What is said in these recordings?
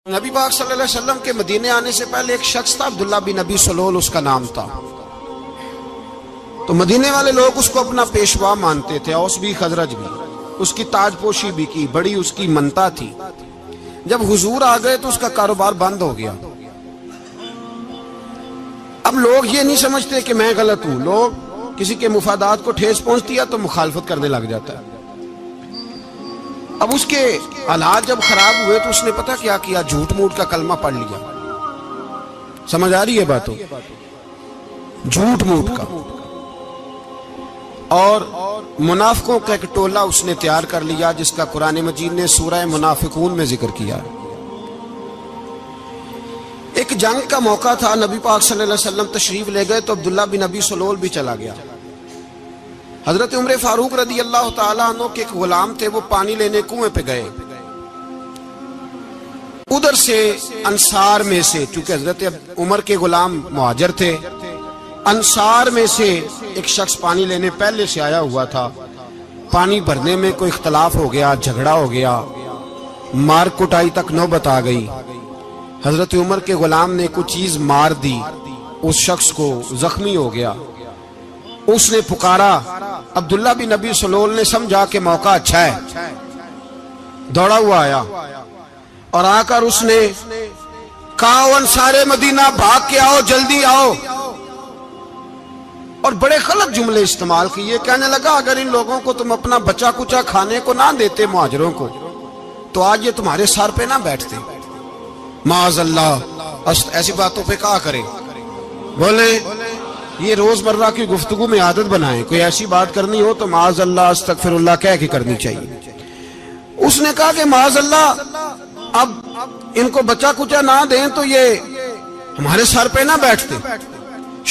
نبی پاک صلی اللہ علیہ وسلم کے مدینے آنے سے پہلے ایک شخص تھا، عبداللہ بن ابی سلول اس کا نام تھا۔ تو مدینے والے لوگ اس کو اپنا پیشوا مانتے تھے، اوس بھی خزرج بھی، اس کی تاج پوشی بھی کی، بڑی اس کی منتا تھی۔ جب حضور آ گئے تو اس کا کاروبار بند ہو گیا۔ اب لوگ یہ نہیں سمجھتے کہ میں غلط ہوں، لوگ کسی کے مفادات کو ٹھیس پہنچتی ہے تو مخالفت کرنے لگ جاتا ہے۔ اب اس کے حالات جب خراب ہوئے تو اس نے پتہ کیا کیا، جھوٹ موٹ کا کلمہ پڑھ لیا۔ سمجھ آ رہی ہے باتوں؟ جھوٹ موٹ کا، اور منافقوں کا ایک ٹولہ اس نے تیار کر لیا جس کا قرآن مجید نے سورہ منافقون میں ذکر کیا۔ ایک جنگ کا موقع تھا، نبی پاک صلی اللہ علیہ وسلم تشریف لے گئے تو عبداللہ بن ابی سلول بھی چلا گیا۔ حضرت عمر فاروق رضی اللہ تعالیٰ عنہ کے ایک غلام تھے، وہ پانی لینے کنویں پہ گئے۔ ادھر سے انصار میں سے، چونکہ حضرت عمر کے غلام مہاجر تھے، انصار میں سے ایک شخص پانی لینے پہلے سے آیا ہوا تھا۔ پانی بھرنے میں کوئی اختلاف ہو گیا، جھگڑا ہو گیا، مار کٹائی تک نوبت آ گئی۔ حضرت عمر کے غلام نے کچھ چیز مار دی، اس شخص کو زخمی ہو گیا۔ اس نے پکارا، عبداللہ بن ابی سلول نے سمجھا کہ موقع اچھا ہے، دوڑا ہوا آیا اور آ کر اس نے کہا، انصار مدینہ بھاگ کے آؤ، جلدی آؤ، اور بڑے غلط جملے استعمال کیے۔ کہنے لگا، اگر ان لوگوں کو تم اپنا بچا کچا کھانے کو نہ دیتے مہاجروں کو تو آج یہ تمہارے سر پہ نہ بیٹھتے۔ معاذ اللہ، ایسی باتوں پہ کہا کرے، بولے یہ روزمرہ کی گفتگو میں عادت بنائیں، کوئی ایسی بات کرنی ہو تو معاذ اللہ استغفر اللہ کہہ کے کرنی چاہیے۔ اس نے کہا کہ معاذ اللہ، اب ان کو بچا کچا نہ دیں تو یہ ہمارے سر پہ نہ بیٹھتے۔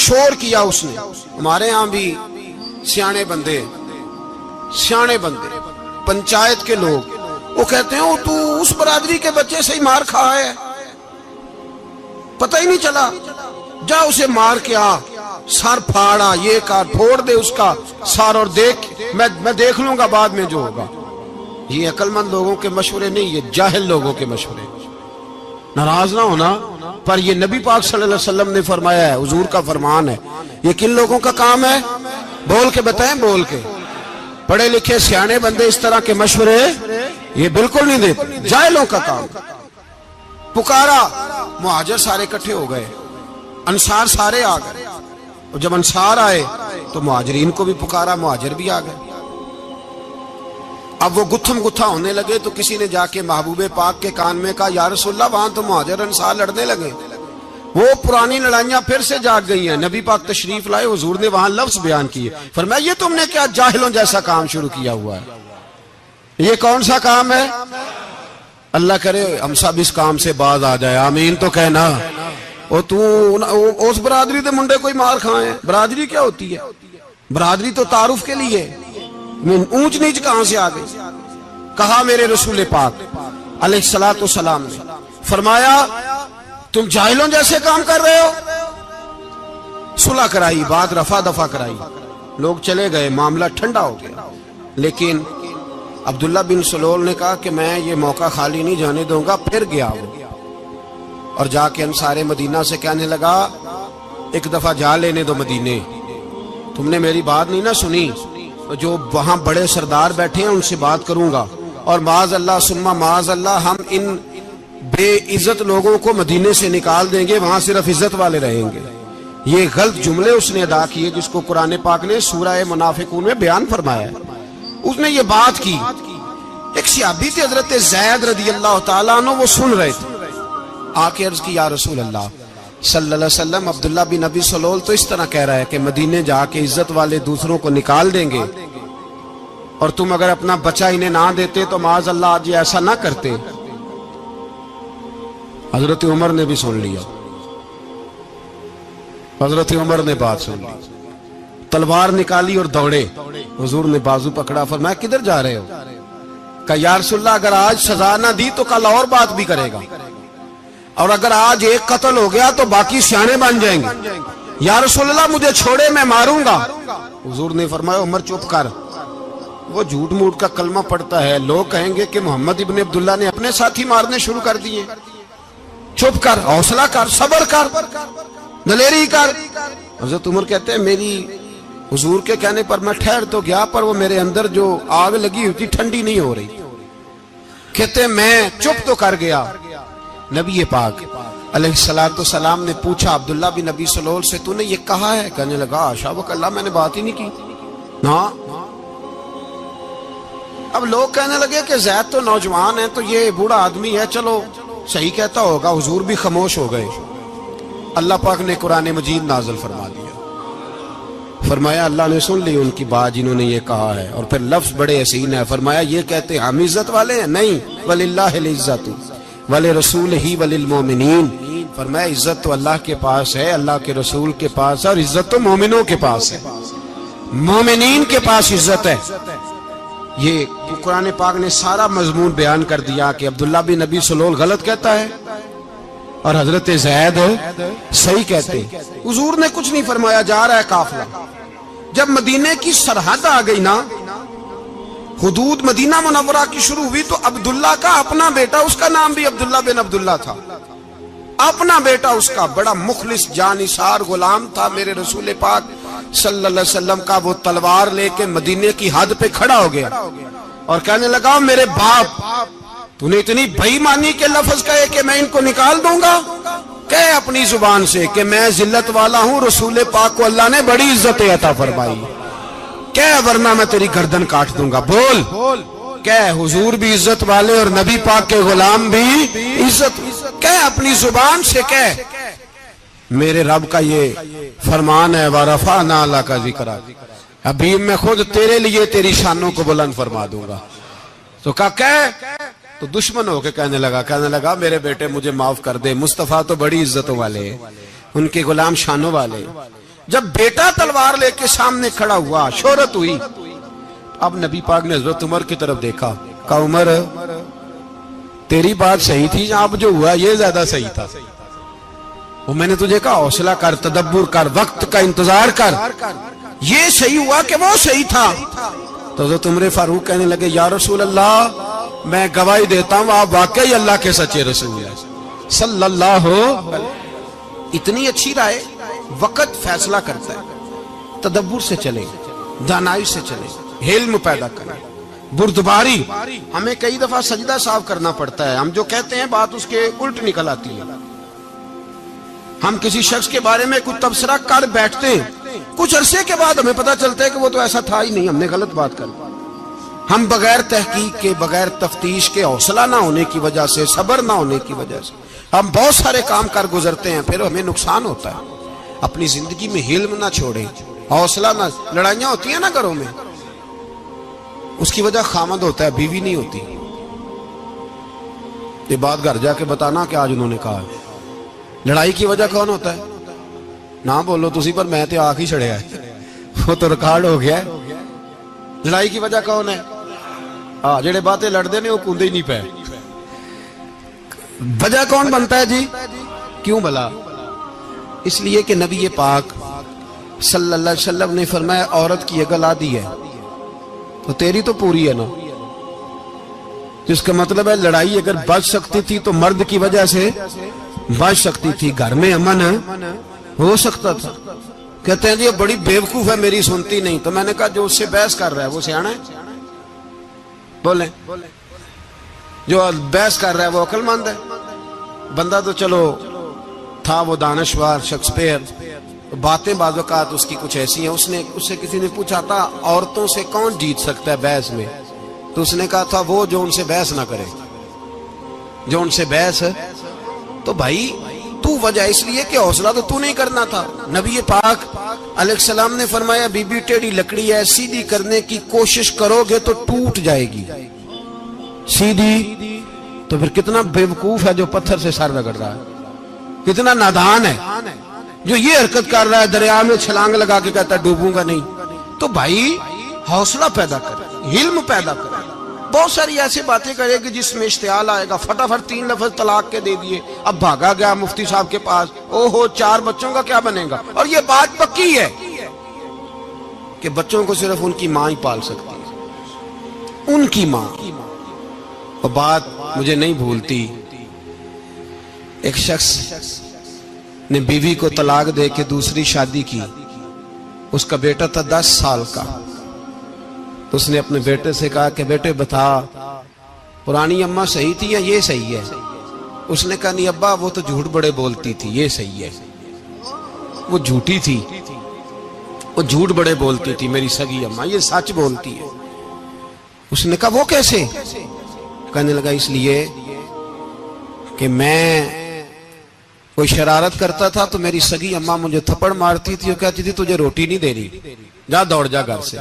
شور کیا اس نے۔ ہمارے ہاں بھی سیانے بندے پنچایت کے لوگ، وہ کہتے ہیں تو اس برادری کے بچے سے ہی مار کھا ہے، پتہ ہی نہیں چلا، جا اسے مار کے آ، سر پھاڑا، یہ کار پھوڑ دے اس کا سر، اور دیکھ میں دیکھ لوں گا بعد میں جو ہوگا۔ یہ عقل مند لوگوں کے مشورے نہیں، یہ جاہل لوگوں کے مشورے۔ ناراض نہ ہونا، پر یہ نبی پاک صلی اللہ علیہ وسلم نے فرمایا ہے، حضور کا فرمان ہے۔ یہ کن لوگوں کا کام ہے؟ بول کے بتائیں، بول کے۔ پڑھے لکھے سیانے بندے اس طرح کے مشورے یہ بالکل نہیں دیتے، جاہلوں کا کام۔ پکارا، مہاجر سارے اکٹھے ہو گئے، انصار سارے آ گئے، اور جب انصار آئے تو مہاجرین کو بھی پکارا، مہاجر بھی آ گئے۔ اب وہ گتھم گتھا ہونے لگے تو کسی نے جا کے محبوب پاک کے کان میں کہا، یا رسول اللہ، وہاں تو مہاجر انصار لڑنے لگے، وہ پرانی لڑائیاں پھر سے جاگ گئی ہیں۔ نبی پاک تشریف لائے، حضور نے وہاں لفظ بیان کیے، فرمایا یہ تم نے کیا جاہلوں جیسا کام شروع کیا ہوا ہے؟ یہ کون سا کام ہے؟ اللہ کرے ہم سب اس کام سے باز آ جائے، آمین تو کہنا۔ اور تو اس برادری دے منڈے کوئی مار کھائے، برادری کیا ہوتی ہے؟ برادری تو تعارف کے لیے، اونچ نیچ کہاں سے آ گئی؟ کہا میرے رسول پاک علیہ الصلوۃ والسلام نے، فرمایا تم جاہلوں جیسے کام کر رہے ہو۔ صلح کرائی، بات رفع دفع کرائی، لوگ چلے گئے، معاملہ ٹھنڈا ہو گیا۔ لیکن عبداللہ بن سلول نے کہا کہ میں یہ موقع خالی نہیں جانے دوں گا۔ پھر گیا وہ، اور جا کے انصار مدینہ سے کہنے لگا، ایک دفعہ جا لینے دو مدینے، تم نے میری بات نہیں نہ سنی، جو وہاں بڑے سردار بیٹھے ہیں ان سے بات کروں گا، اور معاذ اللہ ثم معاذ اللہ ہم ان بے عزت لوگوں کو مدینے سے نکال دیں گے، وہاں صرف عزت والے رہیں گے۔ یہ غلط جملے اس نے ادا کیے جس کو قرآن پاک نے سورہ منافقون میں بیان فرمایا ہے۔ اس نے یہ بات کی۔ ایک صحابی تھے حضرت زید رضی اللہ تعالیٰ عنہ، وہ سن رہے تھے، آ کے عرض کی، یا رسول اللہ صلی اللہ علیہ وسلم، عبداللہ بن ابی سلول تو اس طرح کہہ رہا ہے کہ مدینے جا کے عزت والے دوسروں کو نکال دیں گے، اور تم اگر اپنا بچہ انہیں نہ دیتے تو معاذ اللہ آج یہ ایسا نہ کرتے۔ حضرت عمر نے بھی سن لیا، حضرت عمر نے بات سن لی، تلوار نکالی اور دوڑے۔ حضور نے بازو پکڑا، فرمایا کدھر جا رہے ہو؟ کہا یا رسول اللہ، اگر آج سزا نہ دی تو کل اور بات بھی کرے گا، اور اگر آج ایک قتل ہو گیا تو باقی سیانے بن جائیں گے۔ یا رسول اللہ مجھے چھوڑے، میں ماروں گا۔ حضور نے فرمایا عمر چپ کر، وہ جھوٹ موٹ کا کلمہ پڑھتا ہے، لوگ کہیں گے کہ محمد ابن عبداللہ نے اپنے ساتھی مارنے شروع کر دیے۔ چپ کر، حوصلہ کر، صبر کر، دلیری کر۔ حضرت عمر کہتے ہیں میری حضور کے کہنے پر میں ٹھہر تو گیا، پر وہ میرے اندر جو آگ لگی ہوئی تھی ٹھنڈی نہیں ہو رہی۔ کہتے ہیں میں چپ تو کر گیا۔ نبی پاک علیہ السلام نے پوچھا عبداللہ بن ابی سلول سے، تو نے یہ کہا ہے؟ کہنے لگا حاشا و کلا، میں نے بات ہی نہیں کی نا۔ اب لوگ کہنے لگے کہ زید تو نوجوان ہے، تو یہ بوڑھا آدمی ہے، چلو صحیح کہتا ہوگا۔ حضور بھی خاموش ہو گئے۔ اللہ پاک نے قرآن مجید نازل فرما دیا، فرمایا اللہ نے سن لی ان کی بات جنہوں نے یہ کہا ہے، اور پھر لفظ بڑے حسین ہے، فرمایا یہ کہتے ہم عزت والے ہیں؟ نہیں، وللہ العزت ولرسولہ وللمؤمنین، فرمایا عزت تو اللہ کے پاس ہے، اللہ کے رسول کے پاس ہے، اور عزت تو مومنوں کے پاس ہے، مومنین کے پاس عزت ہے۔ یہ قرآن پاک نے سارا مضمون بیان کر دیا کہ عبداللہ بن ابی سلول غلط کہتا ہے اور حضرت زید صحیح کہتے۔ حضور نے کچھ نہیں فرمایا، جا رہا ہے قافلہ۔ جب مدینے کی سرحد آ گئی نا، حدود مدینہ منورہ کی شروع ہوئی، تو عبداللہ کا اپنا بیٹا، اس کا نام بھی عبداللہ بن عبداللہ تھا، اپنا بیٹا اس کا بڑا مخلص جانثار غلام تھا میرے رسول پاک صلی اللہ علیہ وسلم کا۔ وہ تلوار لے کے مدینے کی حد پہ کھڑا ہو گیا اور کہنے لگا میرے باپ، تو نے اتنی بے ایمانی کے لفظ کہے کہ میں ان کو نکال دوں گا؟ کہے اپنی زبان سے کہ میں ذلت والا ہوں، رسول پاک کو اللہ نے بڑی عزت عطا فرمائی، کہے ورنہ میں تیری گردن کاٹ دوں گا۔ بول، کہے حضور بھی عزت والے اور نبی پاک کے غلام بھی عزت، کہے اپنی زبان سے، کہے میرے رب کا یہ فرمان ہے وَرَفَعْنَا لَكَ ذِكْرَكَ، ابھی میں خود تیرے لیے تیری شانوں کو بلند فرما دوں گا۔ تو کہا تو دشمن ہو کے کہنے لگا میرے بیٹے مجھے معاف کر دے، مصطفیٰ تو بڑی عزتوں والے ہیں، ان کے غلام شانوں والے۔ جب بیٹا تلوار لے کے سامنے کھڑا ہوا، شہرت ہوئی، اب نبی پاک نے حضرت عمر کی طرف دیکھا، کہا عمر تیری بات صحیح تھی، اب جو ہوا یہ زیادہ صحیح تھا۔ وہ میں نے تجھے کہا حوصلہ کر، تدبر کر، وقت کا انتظار کر، یہ صحیح ہوا کہ وہ صحیح تھا؟ تو حضرت عمر فاروق کہنے لگے یا رسول اللہ، میں گواہی دیتا ہوں آپ واقعی اللہ کے سچے رسول ہیں صلی اللہ علیہ۔ اتنی اچھی رائے، وقت فیصلہ کرتا ہے، تدبر سے چلے، دانائی سے چلے، علم پیدا کریں، بردباری۔ ہمیں کئی دفعہ سجدہ صاف کرنا پڑتا ہے، ہم جو کہتے ہیں بات اس کے الٹ نکل آتی ہے۔ ہم کسی شخص کے بارے میں کچھ تبصرہ کر بیٹھتے ہیں، کچھ عرصے کے بعد ہمیں پتہ چلتا ہے کہ وہ تو ایسا تھا ہی نہیں، ہم نے غلط بات کر۔ ہم بغیر تحقیق کے، بغیر تفتیش کے، حوصلہ نہ ہونے کی وجہ سے، صبر نہ ہونے کی وجہ سے ہم بہت سارے کام کر گزرتے ہیں، پھر ہمیں نقصان ہوتا ہے۔ اپنی زندگی میں علم نہ چھوڑیں، حوصلہ نہ، لڑائیاں ہوتی ہیں نا گھروں میں، اس کی وجہ خامد ہوتا ہے، بیوی نہیں ہوتی۔ یہ بات گھر جا کے بتانا کہ آج انہوں نے کہا ہے۔ لڑائی کی وجہ کون ہوتا ہے؟ نہ بولو تسی، پر میں تے آنکھ ہی چھڑیا ہے، وہ تو ریکارڈ ہو گیا ہے۔ لڑائی کی وجہ کون ہے؟ جڑے باتیں لڑتے ہیں وہ کندے ہی نہیں پے۔ وجہ کون بنتا ہے جی؟ کیوں بھلا؟ اس لیے کہ نبی پاک صلی اللہ علیہ وسلم نے فرمایا عورت کی اگل آدھی ہے تو تیری تو پوری ہے نا، جس کا مطلب ہے لڑائی اگر بچ سکتی تھی تو مرد کی وجہ سے بچ سکتی تھی، گھر میں امن ہو سکتا تھا۔ کہتے ہیں جی بڑی بیوقوف ہے، میری سنتی نہیں۔ تو میں نے کہا جو اس سے بحث کر رہا ہے وہ سیانا ہے؟ بولیں، جو بحث کر رہا ہے وہ عقل مند ہے؟ بندہ تو چلو تھا وہ دانشور شیکسپیئر، باتیں بعض اوقات اس کی کچھ ایسی ہیں۔ اس سے کسی نے پوچھا تھا عورتوں سے کون جیت سکتا ہے بحث میں، تو اس نے کہا تھا وہ جو ان سے بحث نہ کرے، جو ان سے بحث۔ تو بھائی تو وجہ اس لیے کہ حوصلہ تو نہیں کرنا تھا۔ نبی پاک علیہ السلام نے فرمایا بی بی ٹیڑھی لکڑی ہے، سیدھی کرنے کی کوشش کرو گے تو ٹوٹ جائے گی سیدھی۔ تو پھر کتنا بیوقوف ہے جو پتھر سے سر رگڑ رہا ہے، کتنا نادان ہے جو یہ حرکت کر رہا ہے، دریا میں چھلانگ لگا کے کہتا ہے ڈوبوں گا نہیں۔ تو بھائی حوصلہ پیدا کرے، علم پیدا کرے۔ بہت ساری ایسی باتیں کرے کہ جس میں اشتعال آئے گا، فٹافٹ 3 لفظ طلاق کے دے دیے، اب بھاگا گیا مفتی صاحب کے پاس، او ہو 4 بچوں کا کیا بنے گا؟ اور یہ بات پکی ہے کہ بچوں کو صرف ان کی ماں ہی پال سکتی ہے، ان کی ماں۔ اور بات مجھے نہیں بھولتی، ایک شخص نے بیوی کو طلاق دے کے دوسری شادی کی. اس کا بیٹا تھا 10 سال کا. تو اس نے اپنے بیٹے سے کہا کہ بیٹے بتا پرانی اماں صحیح تھی یا یہ صحیح ہے؟ اس نے کہا نہیں ابا وہ تو جھوٹ بڑے بولتی تھی، یہ صحیح ہے. وہ جھوٹی تھی، وہ جھوٹ بڑے بولتی تھی میری سگی اماں، یہ سچ بولتی ہے. اس نے کہا وہ کیسے؟ کہنے لگا اس لیے کہ میں کوئی شرارت کرتا تھا تو میری سگی اماں مجھے تھپڑ مارتی تھی اور کہتی تھی تجھے روٹی نہیں دے رہی، جا دوڑ جا گھر سے.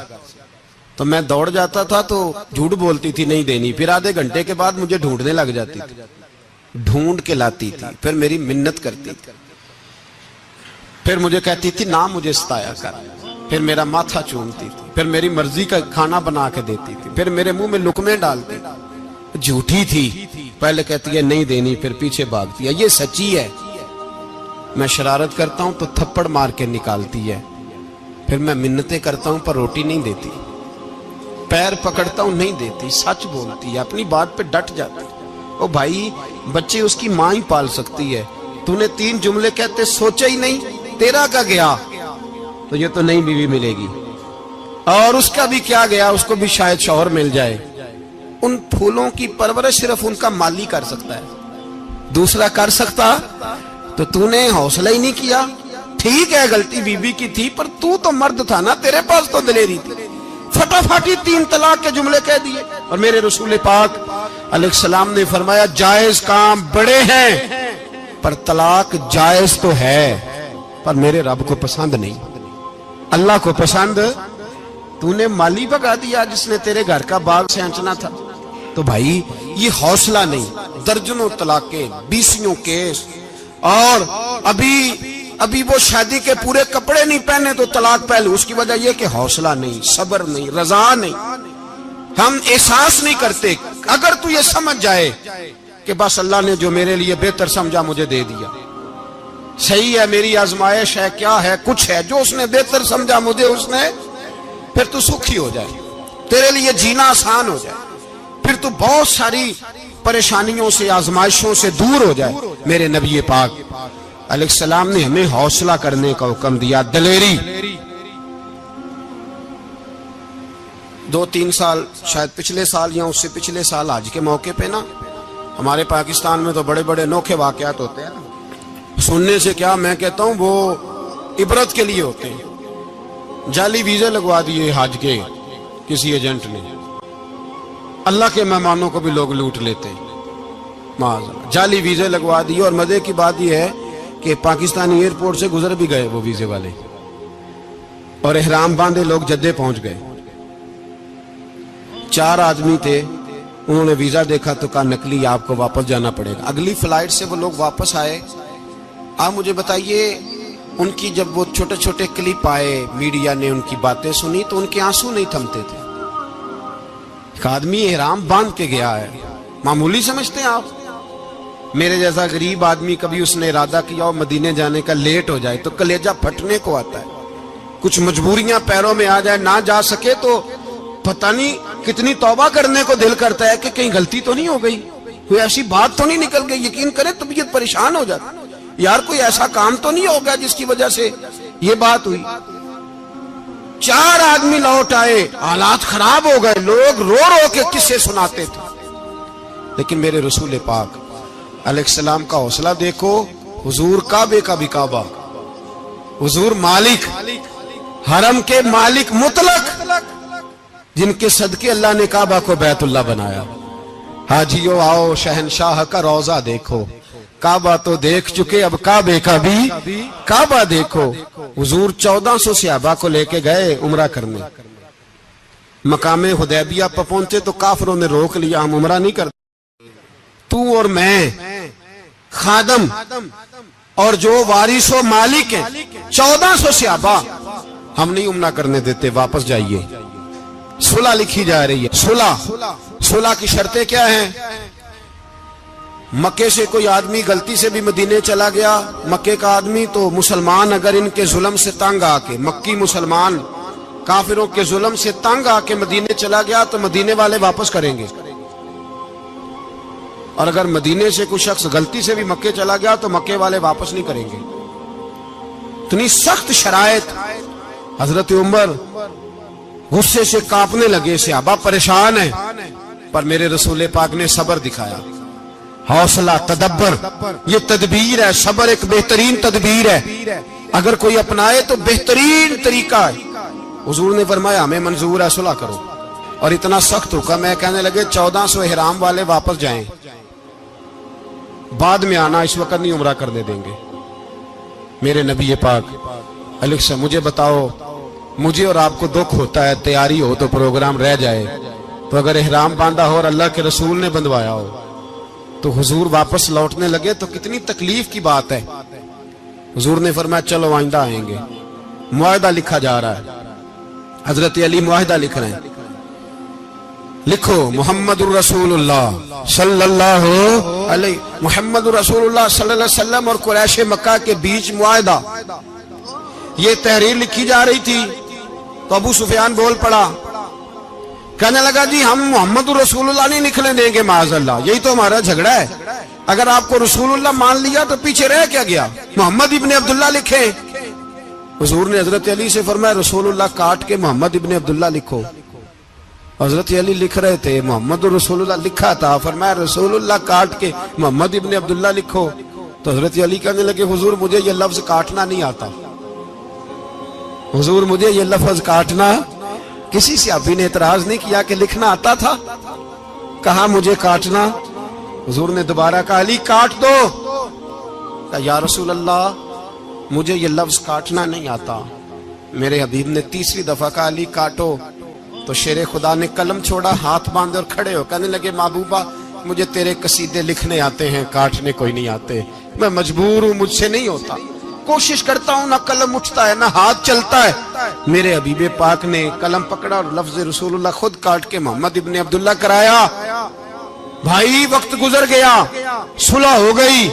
تو میں دوڑ جاتا تھا تو جھوٹ بولتی تھی نہیں دینی، پھر آدھے گھنٹے کے بعد مجھے ڈھونڈنے لگ جاتی تھی، ڈھونڈ کے لاتی تھی، پھر میری منت کرتی تھی، پھر مجھے کہتی تھی نہ مجھے ستایا کر، پھر میرا ماتھا چومتی تھی، پھر میری مرضی کا کھانا بنا کے دیتی تھی، پھر میرے منہ میں لقمے ڈالتی تھی. جھوٹی تھی، پہلے کہتی ہے نہیں دینی پھر پیچھے بھاگتی ہے. یہ سچی ہے، میں شرارت کرتا ہوں تو تھپڑ مار کے نکالتی ہے، پھر میں منتیں کرتا ہوں پر روٹی نہیں دیتی، پیر پکڑتا ہوں نہیں دیتی. سچ بولتی ہے، اپنی بات پہ ڈٹ جاتی. او بھائی بچے اس کی ماں ہی پال سکتی ہے، تو نے 3 جملے کہتے سوچا ہی نہیں، تیرا کا گیا تو یہ تو نئی بیوی ملے گی، اور اس کا بھی کیا گیا، اس کو بھی شاید شوہر مل جائے. ان پھولوں کی پرورش صرف ان کا مالی کر سکتا ہے، دوسرا کر سکتا؟ تو نے حوصلہ ہی نہیں کیا. ٹھیک ہے غلطی بیوی کی تھی پر تو مرد تھا نا، تیرے پاس تو دلیری تھی. فٹافٹ 3 طلاق کے جملے کہہ دیے. اور میرے رسول پاک علیہ السلام نے فرمایا جائز کام بڑے ہیں پر طلاق جائز تو ہے پر میرے رب کو پسند نہیں، اللہ کو پسند. تو نے مالی بگا دیا جس نے تیرے گھر کا باغ سینچنا تھا. تو بھائی یہ حوصلہ نہیں، درجنوں طلاقیں، 20 کیس، اور ابھی وہ شادی کے پورے کپڑے نہیں پہنے تو طلاق پہلے. اس کی وجہ یہ کہ حوصلہ نہیں، صبر نہیں، رضا نہیں، ہم احساس نہیں کرتے. اگر تو یہ سمجھ جائے کہ بس اللہ نے جو میرے لیے بہتر سمجھا مجھے دے دیا، صحیح ہے میری آزمائش ہے، کیا ہے کچھ ہے جو اس نے بہتر سمجھا مجھے اس نے، پھر تو سکھی ہو جائے، تیرے لیے جینا آسان ہو جائے، پھر تو بہت ساری پریشانیوں سے آزمائشوں سے دور ہو جائے. میرے نبی پاک علیہ السلام نے ہمیں حوصلہ کرنے کا حکم دیا، دلیری. 2-3 سال شاید پچھلے سال یا اس سے پچھلے سال حج کے موقع پہ نا ہمارے پاکستان میں تو بڑے بڑے انوکھے واقعات ہوتے ہیں. سننے سے کیا میں کہتا ہوں وہ عبرت کے لیے ہوتے ہیں. جعلی ویزے لگوا دیے حج کے کسی ایجنٹ نے، اللہ کے مہمانوں کو بھی لوگ لوٹ لیتے ہیں. جعلی ویزے لگوا دیے. اور مزے کی بات یہ ہے کہ پاکستانی ایئرپورٹ سے گزر بھی گئے وہ ویزے والے، اور احرام باندھے لوگ جدے پہنچ گئے. 4 آدمی تھے، انہوں نے ویزا دیکھا تو کہا نقلی آپ کو واپس جانا پڑے گا. اگلی فلائٹ سے وہ لوگ واپس آئے. آپ مجھے بتائیے ان کی جب وہ چھوٹے چھوٹے کلپ آئے، میڈیا نے ان کی باتیں سنی تو ان کے آنسو نہیں تھمتے تھے. ایک آدمی احرام باندھ کے گیا ہے، معمولی سمجھتے ہیں آپ؟ میرے جیسا غریب آدمی کبھی اس نے ارادہ کیا اور مدینے جانے کا لیٹ ہو جائے تو کلیجہ پھٹنے کو آتا ہے. کچھ مجبوریاں پیروں میں آ جائے، نہ جا سکے تو پتہ نہیں کتنی توبہ کرنے کو دل کرتا ہے کہ کہیں غلطی تو نہیں ہو گئی، کوئی ایسی بات تو نہیں نکل گئی. یقین کریں طبیعت پریشان ہو جاتی، یار کوئی ایسا کام تو نہیں ہو گیا جس کی وجہ سے یہ بات ہوئی. 4 آدمی لوٹ آئے، حالات خراب ہو گئے، لوگ رو رو کے قصے سناتے تھے. لیکن میرے رسول پاک علیہ السلام کا حوصلہ دیکھو. حضور کعبے کا بھی کعبہ، حضور مالک، حرم کے مالک مطلق، جن کے صدقے اللہ نے کعبہ کو بیت اللہ بنایا. حاجیو آؤ شہنشاہ کا روضہ دیکھو، کعبہ تو دیکھ چکے اب کعبے کا بھی کعبہ دیکھو. حضور 1400 صحابہ کو لے کے گئے عمرہ کرنے. مقام حدیبیہ پر پہنچے تو کافروں نے روک لیا، ہم عمرہ نہیں کرتے. تو اور میں خادم اور جو وارث و مالک ہیں 1400 صحابہ، ہم نہیں عمرہ کرنے دیتے، واپس جائیے. صلح لکھی جا رہی ہے. صلح کی شرطیں کیا ہیں؟ مکے سے کوئی آدمی غلطی سے بھی مدینے چلا گیا، مکے کا آدمی، تو مسلمان اگر ان کے ظلم سے تنگ آ کے، مکی مسلمان کافروں کے ظلم سے تنگ آ کے مدینے چلا گیا تو مدینے والے واپس کریں گے. اور اگر مدینے سے کوئی شخص غلطی سے بھی مکے چلا گیا تو مکے والے واپس نہیں کریں گے. اتنی سخت شرائط. حضرت عمر غصے سے کانپنے لگے, صحابہ پریشان ہیں, پر میرے رسول پاک نے صبر دکھایا, حوصلہ, تدبر. یہ تدبیر ہے, صبر ایک بہترین تدبیر ہے, اگر کوئی اپنائے تو بہترین طریقہ ہے. حضور نے فرمایا ہمیں منظور ہے, صلح کرو. اور اتنا سخت حکم ہے, کہنے لگے 1400 احرام والے واپس جائیں, بعد میں آنا, اس وقت نہیں عمرہ کرنے دیں گے. میرے نبی پاک علیہ السلام, مجھے بتاؤ, مجھے اور آپ کو دکھ ہوتا ہے تیاری ہو تو پروگرام رہ جائے, تو اگر احرام باندھا ہو اور اللہ کے رسول نے بندھوایا ہو تو حضور واپس لوٹنے لگے تو کتنی تکلیف کی بات ہے. حضور نے فرمایا چلو آئندہ آئیں گے. معاہدہ لکھا جا رہا ہے, حضرت علی معاہدہ لکھ رہے ہیں. لکھو محمد الرسول اللہ صلی اللہ علیہ محمد الرسول اللہ صلی اللہ علیہ وسلم اور قریش مکہ کے بیچ معاہدہ. یہ تحریر لکھی جا رہی تھی تو ابو سفیان بول پڑا, کہنے لگا جی ہم محمد الرسول اللہ نہیں لکھنے دیں گے معاذ اللہ, یہی تو ہمارا جھگڑا ہے. اگر آپ کو رسول اللہ مان لیا تو پیچھے رہ کیا گیا, محمد ابن عبداللہ لکھیں. حضور نے حضرت علی سے فرمایا رسول اللہ کاٹ کے محمد ابن عبداللہ لکھو. حضرت علی لکھ رہے تھے, محمد الرسول اللہ لکھا تھا, فرمایا رسول اللہ کاٹ کے محمد ابن عبداللہ لکھو. تو حضرت علی کہنے لگے حضور مجھے یہ لفظ کاٹنا نہیں آتا, حضور مجھے یہ لفظ کاٹنا. کسی صحابی نے اعتراض نہیں کیا کہ لکھنا آتا تھا, کہا مجھے کاٹنا. حضور نے دوبارہ کہا علی کاٹ دو. کہا یا رسول اللہ مجھے یہ لفظ کاٹنا نہیں آتا. میرے حبیب نے تیسری دفعہ کہا علی کاٹو. تو شیر خدا نے قلم چھوڑا, ہاتھ باندھے اور کھڑے ہو کہنے لگے محبوبہ مجھے تیرے قصیدے لکھنے آتے ہیں, کاٹنے کوئی نہیں آتے. میں مجبور ہوں, مجھ سے نہیں ہوتا, کوشش کرتا ہوں, نہ قلم اٹھتا ہے نہ ہاتھ چلتا ہے. میرے حبیب پاک نے قلم پکڑا اور لفظ رسول اللہ خود کاٹ کے محمد ابن عبداللہ کرایا. بھائی وقت گزر گیا, صلح ہو گئی.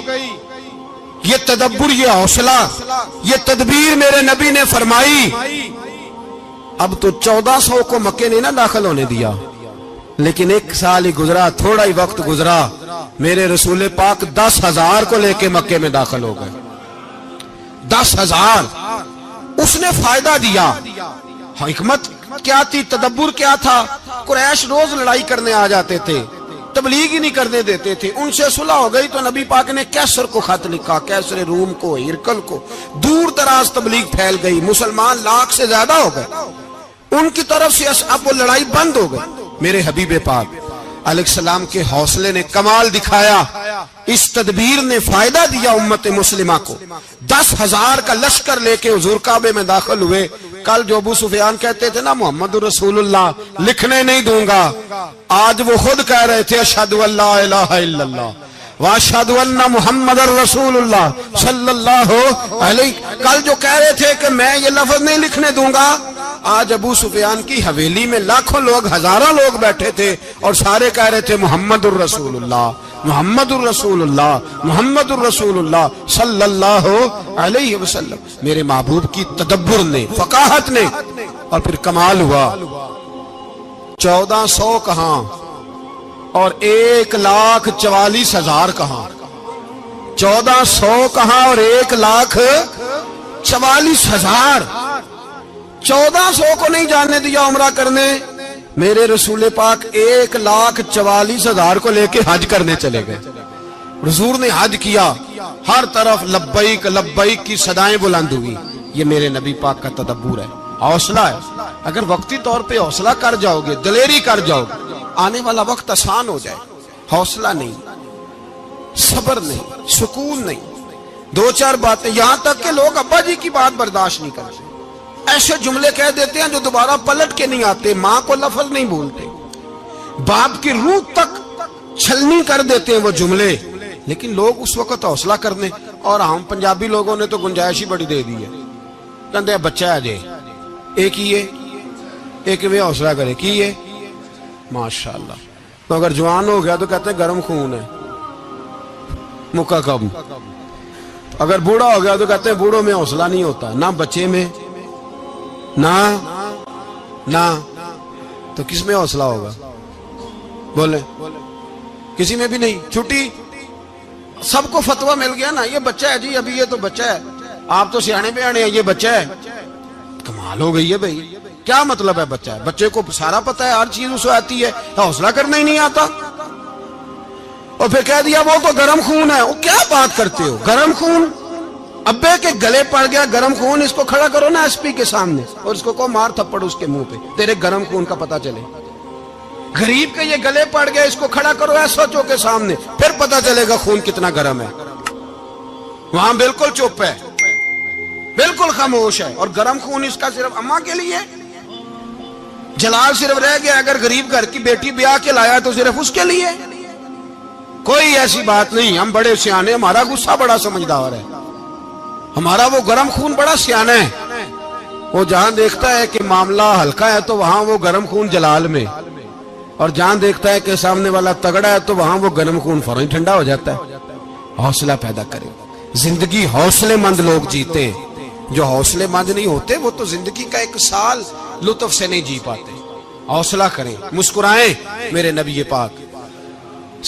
یہ تدبر, یہ حوصلہ, یہ تدبیر میرے نبی نے فرمائی. اب تو 1400 کو مکے نے نہ داخل ہونے دیا, لیکن 1 سال ہی گزرا, تھوڑا ہی وقت گزرا, میرے رسول پاک 10,000 کو لے کے مکے میں داخل ہو گئے. 10,000. اس نے فائدہ دیا. حکمت کیا تھی, تدبر کیا تھا. قریش روز لڑائی کرنے آ جاتے تھے, تبلیغ ہی نہیں کرنے دیتے تھے. ان سے صلح ہو گئی تو نبی پاک نے کیسر کو خط لکھا, کیسر روم کو, ہرکل کو. دور دراز تبلیغ پھیل گئی, مسلمان 100,000 سے زیادہ ہو گئے. ان کی طرف سے اب وہ لڑائی بند ہو گئی. میرے حبیب پاک علیہ السلام کے حوصلے نے کمال دکھایا, اس تدبیر نے فائدہ دیا امت مسلمہ کو. 10,000 کا لشکر لے کے حضور کعبے میں داخل ہوئے. کل جو ابو سفیان کہتے تھے نا محمد رسول اللہ لکھنے نہیں دوں گا, آج وہ خود کہہ رہے تھے اشہد ان لا الہ الا اللہ واشہد ان محمد رسول اللہ صلی اللہ علیہ. کل جو کہہ رہے تھے کہ میں یہ لفظ نہیں لکھنے دوں گا, آج ابو سفیان کی حویلی میں لاکھوں لوگ, ہزاروں لوگ بیٹھے تھے اور سارے کہہ رہے تھے محمد الرسول اللہ محمد الرسول اللہ محمد الرسول اللہ صلی اللہ علیہ وسلم. میرے محبوب کی تدبر نے, فقاہت نے, اور پھر کمال ہوا. 1400 کہاں اور 1,44,000 کہاں. 1400 کہاں اور 1,44,000. 1400 کو نہیں جانے دیا عمرہ کرنے. میرے رسول پاک 1,44,000 کو لے کے حج کرنے چلے گئے. حضور نے حج کیا, ہر طرف لبیک لبیک کی صدائیں بلند ہوئی. یہ میرے نبی پاک کا تدبر ہے, حوصلہ ہے. اگر وقتی طور پہ حوصلہ کر جاؤ گے, دلیری کر جاؤ گے, آنے والا وقت آسان ہو جائے. حوصلہ نہیں, صبر نہیں, سکون نہیں, 2-4 باتیں, یہاں تک کہ لوگ ابا جی کی بات برداشت نہیں کرتے, ایسے جملے کہہ دیتے ہیں جو دوبارہ پلٹ کے نہیں آتے. ماں کو لفظ نہیں بولتے, باپ کی روح تک چھلنی کر دیتے ہیں وہ جملے. لیکن لوگ اس وقت حوصلہ کرنے, اور ہم پنجابی لوگوں نے تو گنجائش ہی بڑی دے دی ہے. کہتے ہیں بچہ ہے جے ایک ہی ہے, ایک میں حوصلہ کرے کی ہے ماشاءاللہ. تو اگر جوان ہو گیا تو کہتے ہیں گرم خون ہے, مکہ کم. اگر بوڑھا ہو گیا تو کہتے ہیں بوڑھوں میں حوصلہ نہیں ہوتا, نہ بچے میں نہ. تو کس میں حوصلہ ہوگا, بولے کسی میں بھی نہیں. چھٹی سب کو فتویٰ مل گیا نا, یہ بچہ ہے جی, ابھی یہ تو بچہ ہے, آپ تو سیانے بیانے ہیں, یہ بچہ ہے. کمال ہو گئی ہے بھائی, کیا مطلب ہے بچہ ہے؟ بچے کو سارا پتہ ہے, ہر چیز اسے آتی ہے, حوصلہ کرنا ہی نہیں آتا. اور پھر کہہ دیا وہ تو گرم خون ہے. وہ کیا بات کرتے ہو, گرم خون؟ ابے کے گلے پڑ گیا گرم خون, اس کو کھڑا کرو نا ایس پی کے سامنے اور اس کو مار تھپڑ اس کے منہ پہ, تیرے گرم خون کا پتہ چلے. غریب کے یہ گلے پڑ گیا, اس کو کھڑا کرو ایس ایچ او کے سامنے, پھر پتہ چلے گا خون کتنا گرم ہے. وہاں بالکل چپ ہے, بالکل خاموش ہے. اور گرم خون اس کا صرف اماں کے لیے, جلال صرف رہ گیا اگر غریب گھر کی بیٹی بیاہ کے لایا تو صرف اس کے لیے. کوئی ایسی بات نہیں. ہم بڑے سیانے, ہمارا غصہ بڑا سمجھدار ہے, ہمارا وہ گرم خون بڑا سیانا ہے. وہ جہاں دیکھتا ہے کہ معاملہ ہلکا ہے تو وہاں وہ گرم خون جلال میں, اور جہاں دیکھتا ہے کہ سامنے والا تگڑا ہے تو وہاں وہ گرم خون فوراً ٹھنڈا ہو جاتا ہے. حوصلہ پیدا کرے. زندگی حوصلے مند لوگ جیتے ہیں, جو حوصلے مند نہیں ہوتے وہ تو زندگی کا ایک سال لطف سے نہیں جی پاتے. حوصلہ کریں, مسکرائیں. میرے نبی پاک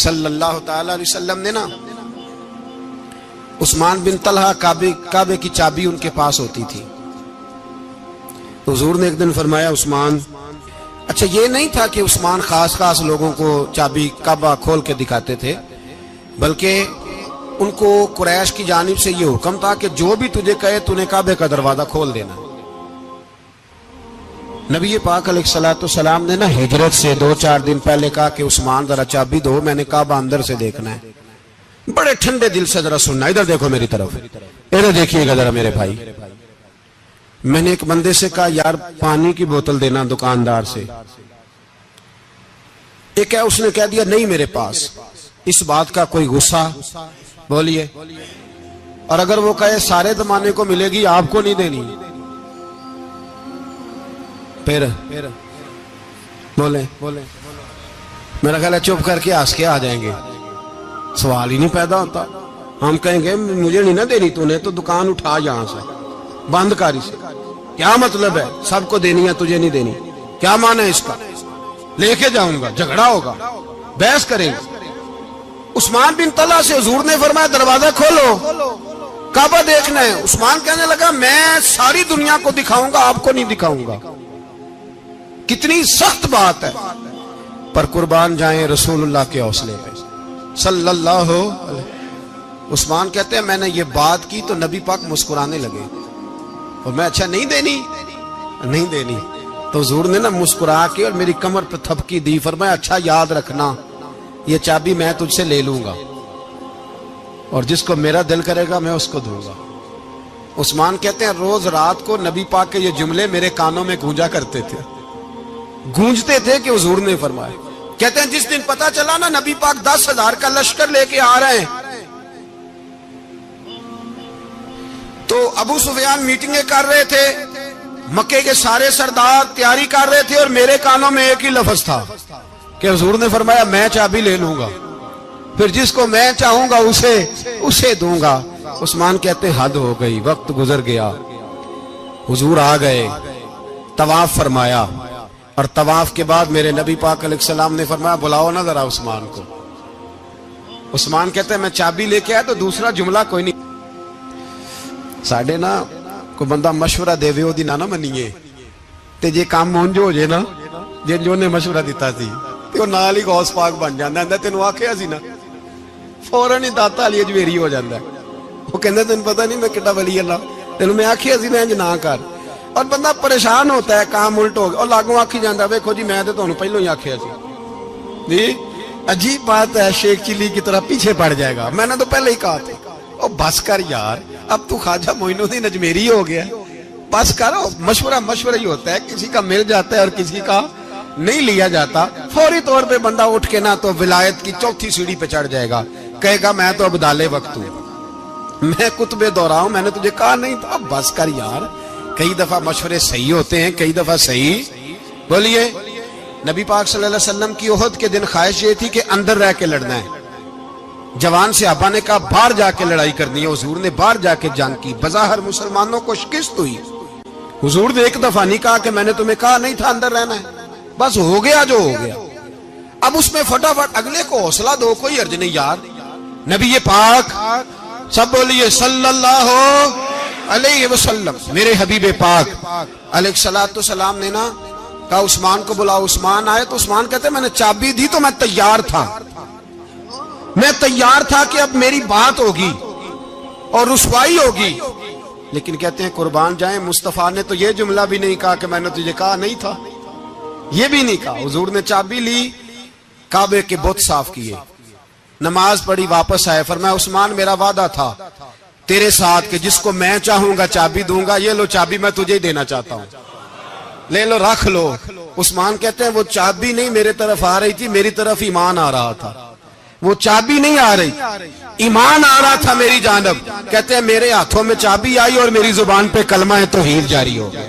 صلی اللہ تعالی علیہ وسلم نے نا عثمان بن طلحہ, کعبے کی چابی ان کے پاس ہوتی تھی. حضور نے ایک دن فرمایا عثمان, اچھا یہ نہیں تھا کہ عثمان خاص لوگوں کو چابی کعبہ کھول کے دکھاتے تھے, بلکہ ان کو قریش کی جانب سے یہ حکم تھا کہ جو بھی تجھے کہے تو نے کعبے کا دروازہ کھول دینا. نبی پاک علیہ الصلوۃ والسلام نے نا ہجرت سے 2-4 دن پہلے کہا کہ عثمان ذرا چابی دو, میں نے کعبہ اندر سے دیکھنا ہے. بڑے ٹھنڈے دل سے ذرا سننا, ادھر دیکھو میری طرف, ادھر دیکھیے گا ذرا میرے بھائی. میں نے ایک بندے سے کہا یار پانی کی بوتل دینا دکاندار سے, ایک ہے اس نے کہہ دیا نہیں میرے پاس. اس بات کا کوئی غصہ بولیے, اور اگر وہ کہے سارے زمانے کو ملے گی آپ کو نہیں دینی, پھر بولے میرا خیال ہے چپ کر کے ہنس کے آ جائیں گے, سوال ہی نہیں پیدا ہوتا. ہم کہیں گے مجھے نہیں نہ دینی, تو نے تو دکان اٹھا یہاں سے, بند کاری سے. کیا مطلب ہے سب کو دینی ہے تجھے نہیں دینی, کیا معنی ہے اس کا؟ لے کے جاؤں گا, جھگڑا ہوگا, بحث کریں گے. عثمان بن طلحہ سے حضور نے فرمایا دروازہ کھولو, کعبہ دیکھنا ہے. عثمان کہنے لگا میں ساری دنیا کو دکھاؤں گا, آپ کو نہیں دکھاؤں گا. کتنی سخت بات ہے, پر قربان جائیں رسول اللہ کے حوصلے پہ صلی اللہ علیہ. عثمان کہتے ہیں میں نے یہ بات کی تو نبی پاک مسکرانے لگے, اور میں اچھا نہیں دینی, تو حضور نے نا مسکرا کے اور میری کمر پہ تھپکی دی, فرمایا اچھا یاد رکھنا یہ چابی میں تجھ سے لے لوں گا, اور جس کو میرا دل کرے گا میں اس کو دوں گا. عثمان کہتے ہیں روز رات کو نبی پاک کے یہ جملے میرے کانوں میں گونجتے تھے کہ حضور نے فرمایا. کہتے ہیں جس دن پتا چلا نا نبی پاک 10,000 کا لشکر لے کے آ رہے ہیں, تو ابو سفیان میٹنگیں کر رہے تھے, مکے کے سارے سردار تیاری کر رہے تھے, اور میرے کانوں میں ایک ہی لفظ تھا کہ حضور نے فرمایا میں چابی لے لوں گا, پھر جس کو میں چاہوں گا اسے دوں گا. عثمان کہتے ہیں حد ہو گئی, وقت گزر گیا, حضور آ گئے, طواف فرمایا, اور طواف کے بعد میرے نبی پاک علیہ السلام نے فرمایا بلاؤ نا ذرا عثمان کو. عثمان کہتے ہیں میں چابی لے کے آیا تو دوسرا جملہ کوئی نہیں. ساڑھے نا کوئی بندہ مشورہ دے وے دی نہ منیے, تے جے کام مونج ہو جے نا, جن جو نے مشورہ دیتا سی تے وہ نال ہی غوث پاک بن جاندا ہے. تینوں آکھیا سی نا, فوراً ہی داتا علی اجمیری ہو جاندا ہے. وہ کہندا تینوں پتہ نہیں میں کڈا ولی اللہ, تینوں میں آکھیا سی میں انج نہ کر, اور بندہ پریشان ہوتا ہے کام الٹ ہو گیا, اور لاگوں آکھی جاندا ویکھو جی میں تے تانوں پہلوں ہی آکھیا سی جی. عجیب بات ہے, شیخ چلی کی طرح پیچھے پڑ جائے گا, میں نے تو پہلے ہی کہا تھا. او بس کر یار, اب تو خواجہ معین الدین اجمیری ہو گیا, بس کرو. مشورہ ہی ہوتا ہے, کسی کا مل جاتا ہے اور کسی کا نہیں لیا جاتا. فوری طور پہ بندہ اٹھ کے نہ تو ولایت کی 4تھی سیڑھی پہ چڑھ جائے گا, کہے گا میں تو ابدال وقت ہوں, میں کتب دورہ ہوں, میں نے تجھے کہا نہیں تھا. اب بس کر یار, کئی دفعہ مشورے صحیح ہوتے ہیں, کئی دفعہ صحیح. بولیے. نبی پاک صلی اللہ علیہ وسلم کی احد کے دن خواہش یہ تھی کہ اندر رہ کے لڑنا ہے. جوان صحابہ نے کہا باہر جا کے لڑائی کرنی ہے. حضور نے باہر جا کے جنگ کی, بظاہر مسلمانوں کو شکست ہوئی. حضور نے ایک دفعہ نہیں کہا کہ میں نے تمہیں کہا نہیں تھا اندر رہنا ہے, بس ہو گیا جو ہو گیا. اب اس میں فٹافٹ اگلے کو حوصلہ دو، کوئی عرض نہیں یار. نبی پاک سب بولیے صلی اللہ علیہ وسلم، میرے حبیب پاک علیہ الصلوۃ والسلام نے نا کہا عثمان کو بلاؤ. عثمان آئے تو عثمان کہتے میں نے چابی دی تو میں تیار تھا، میں تیار تھا کہ اب میری بات ہوگی اور رسوائی ہوگی. لیکن کہتے ہیں قربان جائیں مصطفیٰ نے تو یہ جملہ بھی نہیں کہا کہ میں نے تجھے کہا نہیں تھا، یہ بھی نہیں کہا. حضور نے چابی لی، کعبے کے بت صاف کیے، نماز پڑھی، واپس آئے. فرمایا عثمان میرا وعدہ تھا تیرے ساتھ کہ جس کو میں چاہوں گا چابی دوں گا، یہ لو چابی میں تجھے ہی دینا چاہتا ہوں، لے لو رکھ لو. عثمان کہتے ہیں وہ چابی نہیں میرے طرف آ رہی تھی، میری طرف ایمان آ رہا تھا. وہ چابی نہیں آ رہی، ایمان آ رہا تھا میری جانب. کہتے ہیں میرے ہاتھوں میں چابی آئی اور میری زبان پہ کلمہ توحید جاری ہو گیا.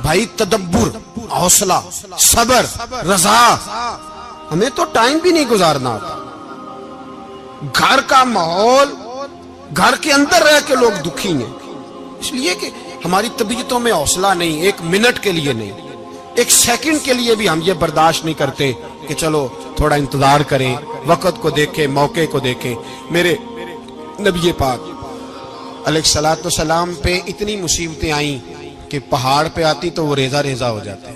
بھائی تدبر، حوصلہ، صبر، رضا. ہمیں تو ٹائم بھی نہیں گزارنا آتا. گھر کا ماحول، گھر کے اندر رہ کے لوگ دکھی ہیں، اس لیے کہ ہماری طبیعتوں میں حوصلہ نہیں، ایک منٹ کے لیے نہیں، ایک سیکنڈ کے لیے بھی ہم یہ برداشت نہیں کرتے کہ چلو تھوڑا انتظار کریں، وقت کو دیکھیں، موقع کو دیکھیں. میرے نبی پاک علیہ الصلوۃ والسلام پہ اتنی مصیبتیں آئیں کہ پہاڑ پہ آتی تو وہ ریزہ ریزہ ہو جاتے،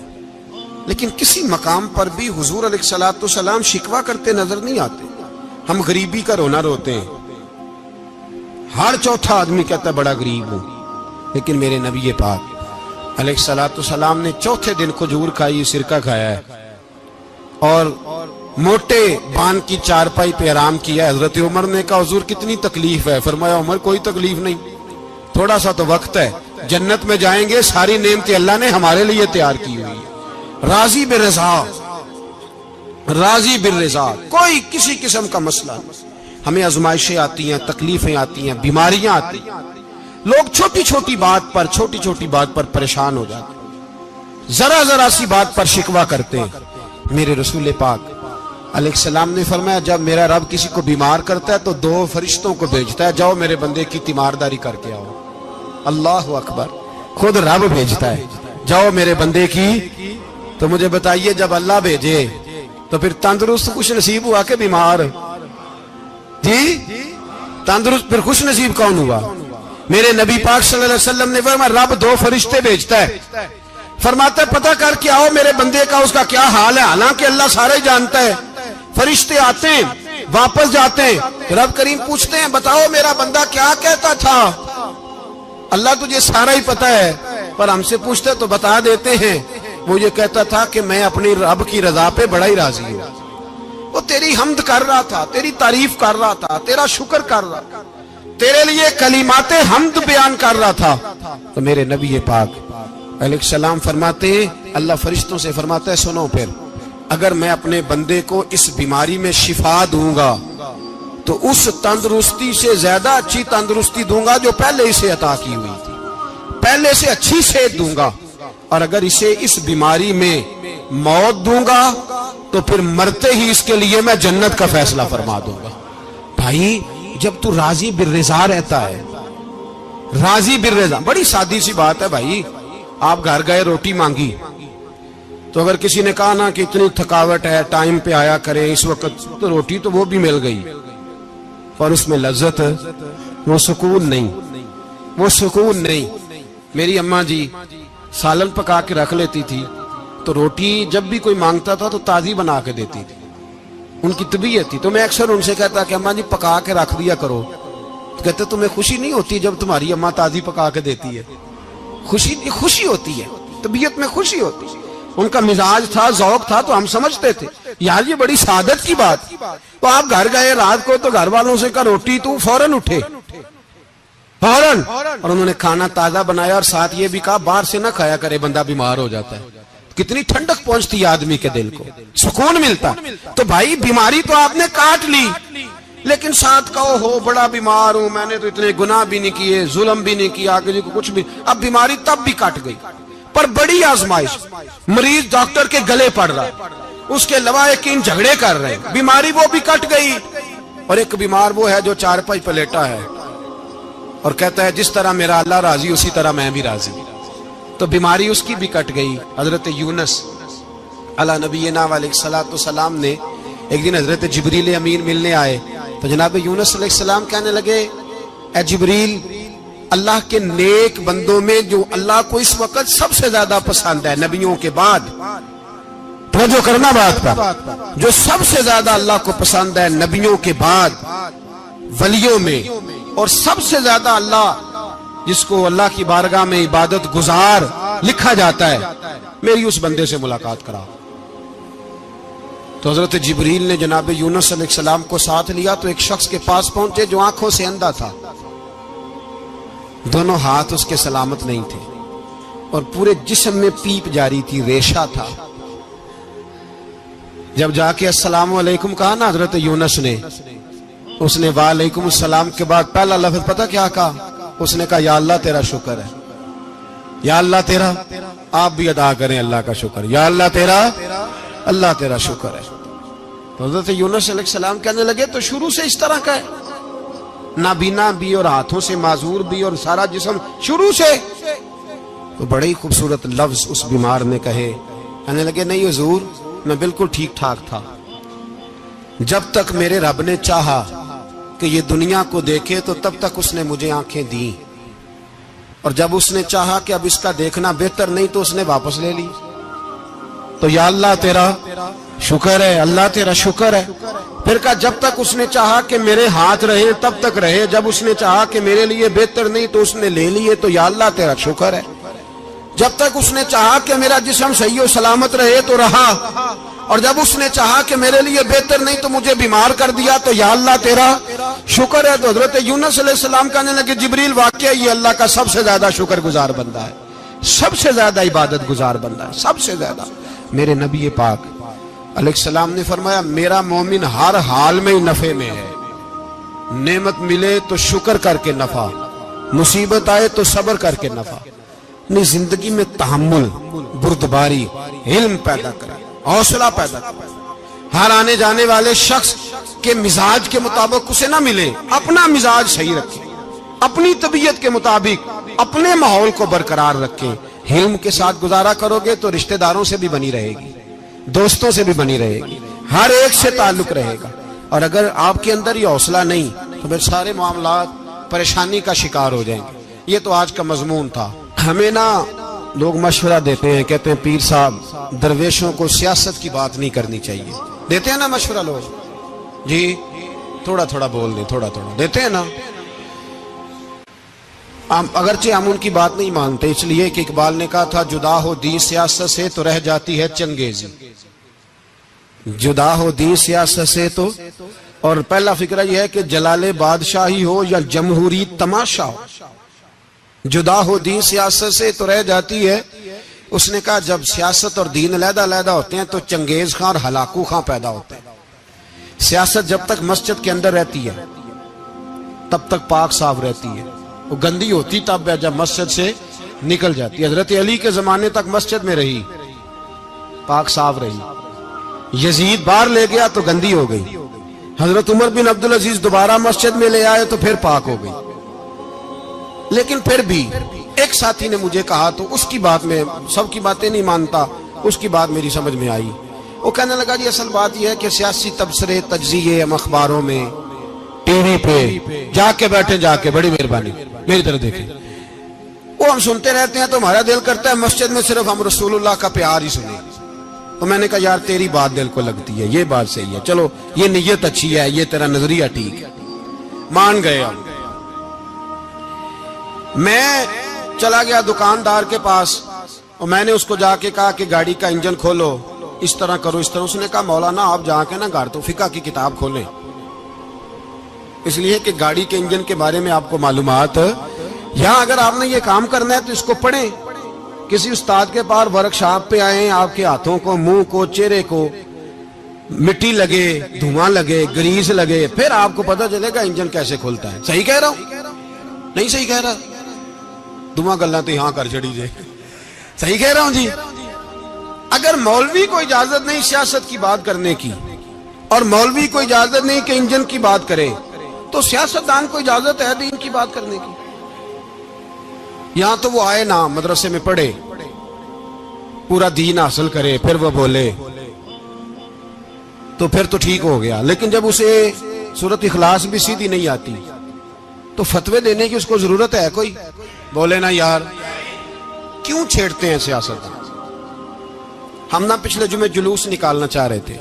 لیکن کسی مقام پر بھی حضور علیہ الصلوۃ والسلام شکوہ کرتے نظر نہیں آتے. ہم غریبی کا رونا روتے ہیں، ہر چوتھا آدمی کہتا ہے بڑا غریب ہوں، لیکن میرے نبی پاک علیہ الصلوۃ والسلام نے چوتھے دن کھجور کھائی، سرکہ کھایا ہے اور موٹے بان کی چارپائی پہ آرام کیا. حضرت عمر نے کہا حضور کتنی تکلیف ہے؟ فرمایا عمر کوئی تکلیف نہیں، تھوڑا سا تو وقت ہے، جنت میں جائیں گے، ساری نعمتیں اللہ نے ہمارے لیے تیار کی ہوئی ہے. راضی بالرضا، راضی بالرضا، کوئی کسی قسم کا مسئلہ نہیں. ہمیں آزمائشیں آتی ہیں، تکلیفیں آتی ہیں، بیماریاں آتی ہیں، لوگ چھوٹی چھوٹی بات پر پریشان ہو جاتے ہیں، ذرا ذرا سی بات پر شکوہ کرتے ہیں. میرے رسول پاک علیہ السلام نے فرمایا جب میرا رب کسی کو بیمار کرتا ہے تو 2 فرشتوں کو بھیجتا ہے، جاؤ میرے بندے کی تیمارداری کر کے آؤ. اللہ اکبر، خود رب بھیجتا ہے، جاؤ میرے بندے کی. تو مجھے بتائیے جب اللہ بھیجے تو پھر تندرست خوش نصیب ہوا کہ بیمار؟ جی تندرست پھر خوش نصیب کون ہوا؟ میرے نبی پاک صلی اللہ علیہ وسلم نے فرمایا رب 2 فرشتے بھیجتا ہے، فرماتا ہے پتہ کر کے آؤ میرے بندے کا اس کا کیا حال ہے، حالانکہ اللہ سارے جانتا ہے. فرشتے آتے ہیں، واپس جاتے ہیں، رب کریم پوچھتے ہیں بتاؤ میرا بندہ کیا کہتا تھا؟ اللہ تجھے سارا ہی پتہ ہے، پر ہم سے پوچھتے تو بتا دیتے ہیں. وہ یہ کہتا تھا کہ میں اپنی رب کی رضا پہ بڑا ہی راضی ہوں. وہ تیری حمد کر رہا تھا، تیری تعریف کر رہا تھا، تیرا شکر کر رہا تھا، تیرے لیے کلمات حمد بیان کر رہا تھا. تو میرے نبی پاک علیہ السلام فرماتے ہیں، اللہ فرشتوں سے فرماتا ہے سنو پھر اگر میں اپنے بندے کو اس بیماری میں شفا دوں گا تو اس تندرستی سے زیادہ اچھی تندرستی دوں گا جو پہلے اسے عطا کی ہوئی تھی، پہلے سے اچھی صحت دوں گا. اور اگر اسے اس بیماری میں موت دوں گا تو پھر مرتے ہی اس کے لیے میں جنت کا فیصلہ فرما دوں گا. بھائی جب تو راضی بالرضا رہتا ہے، راضی بالرضا، بڑی سادی سی بات ہے بھائی. آپ گھر گئے روٹی مانگی تو اگر کسی نے کہا نا کہ اتنی تھکاوٹ ہے ٹائم پہ آیا کریں اس وقت، تو روٹی تو وہ بھی مل گئی اور اس میں لذت، وہ سکون نہیں، وہ سکون نہیں. میری اماں جی سالن پکا کے رکھ لیتی تھی تو روٹی جب بھی کوئی مانگتا تھا تو تازی بنا کے دیتی تھی، ان کی طبیعت تھی. تو میں اکثر ان سے کہتا کہ اماں جی پکا کے رکھ دیا کرو. تو کہتے تمہیں خوشی نہیں ہوتی جب تمہاری اماں تازی پکا کے دیتی ہے؟ خوشی ہوتی ہے، طبیعت میں خوشی ہوتی ہے. ان کا مزاج تھا، ذوق تھا، تو ہم سمجھتے تھے یار یہ بڑی سعادت کی بات. تو آپ گھر گئے رات کو تو گھر والوں سے کہا روٹی، تو فوراً اٹھے فوراً، اور انہوں نے کھانا تازہ بنایا اور ساتھ یہ بھی کہا باہر سے نہ کھایا کرے بندہ بیمار ہو جاتا ہے. کتنی ٹھنڈک پہنچتی ہے آدمی کے دل کو، سکون ملتا. تو بھائی بیماری تو آپ نے کاٹ لی، لیکن ساتھ کہو ہو بڑا بیمار ہوں، میں نے تو اتنے گناہ بھی نہیں کیے، ظلم بھی نہیں کیا، کسی کو کچھ بھی. اب بیماری تب بھی کٹ گئی، پر بڑی آزمائش، مریض ڈاکٹر کے گلے پڑ رہا ہے، اس کے لواحقین جھگڑے کر رہے ہیں، بیماری وہ بھی کٹ گئی. اور ایک بیمار وہ ہے جو چارپائی پہ لیٹا ہے اور کہتا ہے جس طرح میرا اللہ راضی اسی طرح میں بھی راضی. تو بیماری اس کی بھی کٹ گئی. حضرت یونس علی نبینا علیہ الصلوۃ والسلام نے ایک دن حضرت جبریل امین ملنے آئے تو جناب یونس علیہ السلام کہنے لگے اے جبریل اللہ کے نیک بندوں میں جو اللہ کو اس وقت سب سے زیادہ پسند ہے نبیوں کے بعد، توجہ کرنا بات پر، جو سب سے زیادہ اللہ کو پسند ہے نبیوں کے بعد ولیوں میں، اور سب سے زیادہ اللہ جس کو اللہ کی بارگاہ میں عبادت گزار لکھا جاتا ہے، میری اس بندے سے ملاقات کرا۔ تو حضرت جبریل نے جناب یونس علیہ السلام کو ساتھ لیا تو ایک شخص کے پاس پہنچے جو آنکھوں سے اندھا تھا، دونوں ہاتھ اس کے سلامت نہیں تھے اور پورے جسم میں پیپ جاری تھی، ریشہ تھا۔ جب جا کے السلام علیکم کہا نا حضرت یونس نے، اس نے وعلیکم السلام کے بعد پہلا لفظ پتہ کیا کہا؟ اس نے کہا یا اللہ تیرا شکر ہے، یا اللہ تیرا، آپ بھی ادا کریں اللہ کا شکر، یا اللہ تیرا، اللہ تیرا شکر ہے۔ تو حضرت یونس علیہ السلام کہنے لگے تو شروع سے اس طرح کا ہے، نابینا بھی اور ہاتھوں سے معذور بھی اور سارا جسم شروع سے؟ تو بڑے ہی خوبصورت لفظ اس بیمار نے کہے، کہنے لگے نہیں حضور میں بالکل ٹھیک ٹھاک تھا، جب تک میرے رب نے چاہا کہ یہ دنیا کو دیکھے تو تب تک اس نے مجھے آنکھیں دیں، اور جب اس نے چاہا کہ اب اس کا دیکھنا بہتر نہیں تو اس نے واپس لے لی۔ تو یا اللہ تیرا شکر ہے، اللہ تیرا شکر ہے۔ پھر کہا جب تک اس نے چاہا کہ میرے ہاتھ رہے تب تک رہے، جب اس نے چاہا کہ میرے لیے بہتر نہیں تو اس نے لے لیے، تو یا اللہ تیرا شکر ہے۔ جب تک اس نے چاہا کہ میرا جسم صحیح و سلامت رہے تو رہا، اور جب اس نے چاہا کہ میرے لیے بہتر نہیں تو مجھے بیمار کر دیا، تو یا اللہ تیرا شکر ہے۔ تو حضرت یونس علیہ السلام کہنے لگے جبریل واقعہ یہ اللہ کا سب سے زیادہ شکر گزار بندہ ہے، سب سے زیادہ عبادت گزار بندہ ہے، سب سے زیادہ۔ میرے نبی پاک علیہ السلام نے فرمایا میرا مومن ہر حال میں نفع میں ہے، نعمت ملے تو شکر کر کے نفع، مصیبت آئے تو صبر کر کے نفع، اپنی زندگی میں تحمل، بردباری، علم پیدا کرے، حوصلہ پیدا کرے۔ ہر آنے جانے والے شخص کے مزاج کے مطابق اسے نہ ملے، اپنا مزاج صحیح رکھے، اپنی طبیعت کے مطابق اپنے ماحول کو برقرار رکھے۔ علم کے ساتھ گزارا کرو گے تو رشتہ داروں سے بھی بنی رہے گی، دوستوں سے بھی بنی رہے گی، ہر ایک سے تعلق رہے گا۔ اور اگر آپ کے اندر یہ حوصلہ نہیں تو پھر سارے معاملات پریشانی کا شکار ہو جائیں گے۔ یہ تو آج کا مضمون تھا۔ ہمیں نا لوگ مشورہ دیتے ہیں، کہتے ہیں پیر صاحب درویشوں کو سیاست کی بات نہیں کرنی چاہیے، دیتے ہیں نا مشورہ لوگ، جی تھوڑا تھوڑا بول دیں، تھوڑا تھوڑا دیتے ہیں نا۔ اگرچہ ہم ان کی بات نہیں مانتے، اس لیے کہ اقبال نے کہا تھا جدا ہو دین سیاست سے تو رہ جاتی ہے چنگیزی، جدا ہو دین سیاست سے تو، اور پہلا فکرہ یہ ہے کہ جلال بادشاہی ہو یا جمہوری تماشا ہو، جدا ہو دین سیاست سے تو رہ جاتی ہے۔ اس نے کہا جب سیاست اور دین علیحدہ علیحدہ ہوتے ہیں تو چنگیز خان اور ہلاکو خان پیدا ہوتے ہیں۔ سیاست جب تک مسجد کے اندر رہتی ہے تب تک پاک صاف رہتی ہے، وہ گندی ہوتی تب ہے جب مسجد سے نکل جاتی ہے۔ حضرت علی کے زمانے تک مسجد میں رہی، پاک صاف رہی، یزید باہر لے گیا تو گندی ہو گئی، حضرت عمر بن عبدالعزیز دوبارہ مسجد میں لے آئے تو پھر پاک ہو گئی۔ لیکن پھر بھی ایک ساتھی نے مجھے کہا تو اس کی بات میں، سب کی باتیں نہیں مانتا، اس کی بات میری سمجھ میں آئی۔ وہ کہنے لگا جی اصل بات یہ ہے کہ سیاسی تبصرے تجزیے ہم اخباروں میں ٹی وی پہ جا کے بیٹھے، جا کے بڑی مہربانی میری طرف دیکھیں، وہ ہم سنتے رہتے ہیں تو ہمارا دل کرتا ہے مسجد میں صرف ہم رسول اللہ کا پیار ہی سنیں۔ تو میں نے کہا یار تیری بات دل کو لگتی ہے، یہ بات صحیح ہے، چلو یہ نیت اچھی ہے، یہ تیرا نظریہ ٹھیک ہے، مان گئے ہم۔ میں چلا گیا دکاندار کے پاس اور میں نے اس کو جا کے کہا کہ گاڑی کا انجن کھولو، اس طرح کرو، اس طرح۔ اس نے کہا مولانا آپ جا کے نا گاڑی تو فقہ کی کتاب کھولیں، اس لیے کہ گاڑی کے انجن کے بارے میں آپ کو معلومات، یہاں اگر آپ نے یہ کام کرنا ہے تو اس کو پڑھیں، کسی استاد کے پاس ورکشاپ پہ آئیں، آپ کے ہاتھوں کو، منہ کو، چہرے کو مٹی لگے، دھواں لگے، گریس لگے، پھر آپ کو پتہ چلے گا انجن کیسے کھلتا ہے۔ صحیح کہہ رہا ہوں؟ نہیں صحیح کہہ رہا؟ دعا گلا تو یہاں کر چڑی جائے، صحیح کہہ رہا ہوں جی؟ اگر مولوی کو اجازت نہیں سیاست کی بات کرنے کی، اور مولوی کو اجازت نہیں کہ انجن کی بات کرے، تو سیاستدان کو اجازت ہے دین کی بات کرنے کی؟ یہاں تو وہ آئے نا مدرسے میں پڑھے، پورا دین حاصل کرے، پھر وہ بولے تو پھر تو ٹھیک ہو گیا، لیکن جب اسے سورت اخلاص بھی سیدھی نہیں آتی تو فتوے دینے کی اس کو ضرورت ہے کوئی؟ بولے نا یار، کیوں چھیڑتے ہیں سیاست؟ ہم نہ پچھلے جمعے جلوس نکالنا چاہ رہے تھے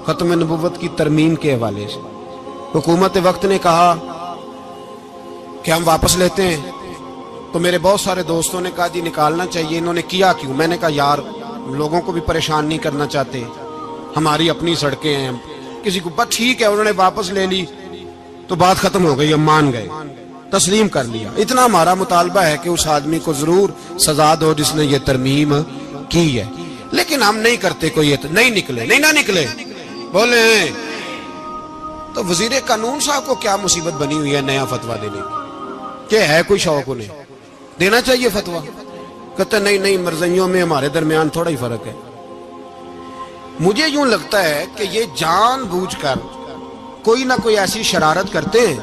ختم نبوت کی ترمیم کے حوالے سے، حکومت وقت نے کہا کہ ہم واپس لیتے ہیں، تو میرے بہت سارے دوستوں نے کہا جی نکالنا چاہیے، انہوں نے کیا کیوں؟ میں نے کہا یار لوگوں کو بھی پریشان نہیں کرنا چاہتے، ہماری اپنی سڑکیں ہیں، کسی کو بس ٹھیک ہے، انہوں نے واپس لے لی تو بات ختم ہو گئی، ہم مان گئے، تسلیم کر لیا۔ اتنا ہمارا مطالبہ ہے کہ اس آدمی کو ضرور سزا دو جس نے یہ ترمیم کی ہے، لیکن ہم نہیں کرتے، کوئی نہیں نکلے، نہیں نہ نکلے بولے ہیں۔ تو وزیر قانون صاحب کو کیا مصیبت بنی ہوئی ہے نیا فتویٰ دینے کی؟ کہ ہے کوئی شوق انہیں دینا چاہیے فتویٰ؟ کہتے نہیں مرضیوں میں ہمارے درمیان تھوڑا ہی فرق ہے۔ مجھے یوں لگتا ہے کہ یہ جان بوجھ کر کوئی نہ کوئی ایسی شرارت کرتے ہیں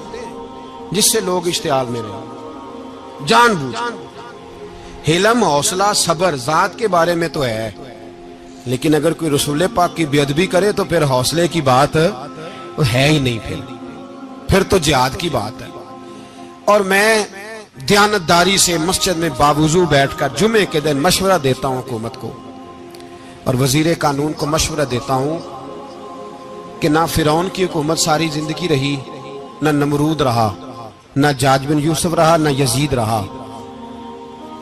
جس سے لوگ اشتعال میں رہیں، جان بوجھ۔ حلم، حوصلہ، صبر ذات کے بارے میں تو ہے، لیکن اگر کوئی رسول پاک کی بے ادبی کرے تو پھر حوصلے کی بات ہے ہی نہیں، پھر تو جہاد کی بات ہے۔ اور میں دیانتداری سے مسجد میں باوضو بیٹھ کر جمعے کے دن مشورہ دیتا ہوں حکومت کو اور وزیر قانون کو مشورہ دیتا ہوں کہ نہ فرعون کی حکومت ساری زندگی رہی، نہ نمرود رہا، نہ جاج بن یوسف رہا، نہ یزید رہا،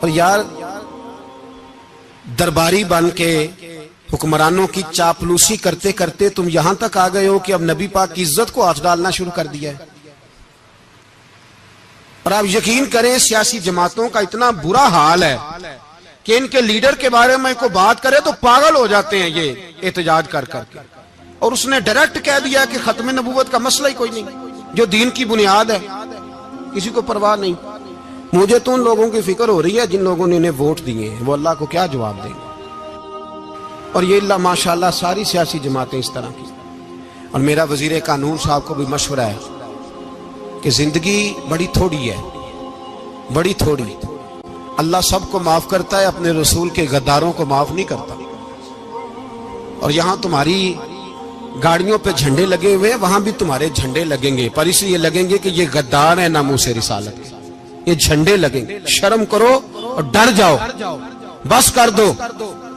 اور یار درباری بن کے حکمرانوں کی چاپلوسی کرتے کرتے تم یہاں تک آ گئے ہو کہ اب نبی پاک کی عزت کو ہاتھ ڈالنا شروع کر دیا ہے۔ اور آپ یقین کریں سیاسی جماعتوں کا اتنا برا حال ہے کہ ان کے لیڈر کے بارے میں کوئی بات کرے تو پاگل ہو جاتے ہیں یہ احتجاج کر کر کے، اور اس نے ڈائریکٹ کہہ دیا کہ ختم نبوت کا مسئلہ ہی کوئی نہیں، جو دین کی بنیاد ہے، کسی کو پرواہ نہیں۔ مجھے تو ان لوگوں کی فکر ہو رہی ہے جن لوگوں نے انہیں ووٹ دیے ہیں، وہ اللہ کو کیا جواب دیں گے۔ اور یہ اللہ ماشاءاللہ ساری سیاسی جماعتیں اس طرح کی۔ اور میرا وزیر قانون صاحب کو بھی مشورہ ہے کہ زندگی بڑی تھوڑی ہے، بڑی تھوڑی، اللہ سب کو معاف کرتا ہے، اپنے رسول کے غداروں کو معاف نہیں کرتا۔ اور یہاں تمہاری گاڑیوں پہ جھنڈے لگے ہوئے ہیں، وہاں بھی تمہارے جھنڈے لگیں گے، پر اس لیے لگیں گے کہ یہ غدار ہے ناموس رسالت کے، یہ جھنڈے لگیں گے۔ شرم کرو اور ڈر جاؤ، بس کر دو،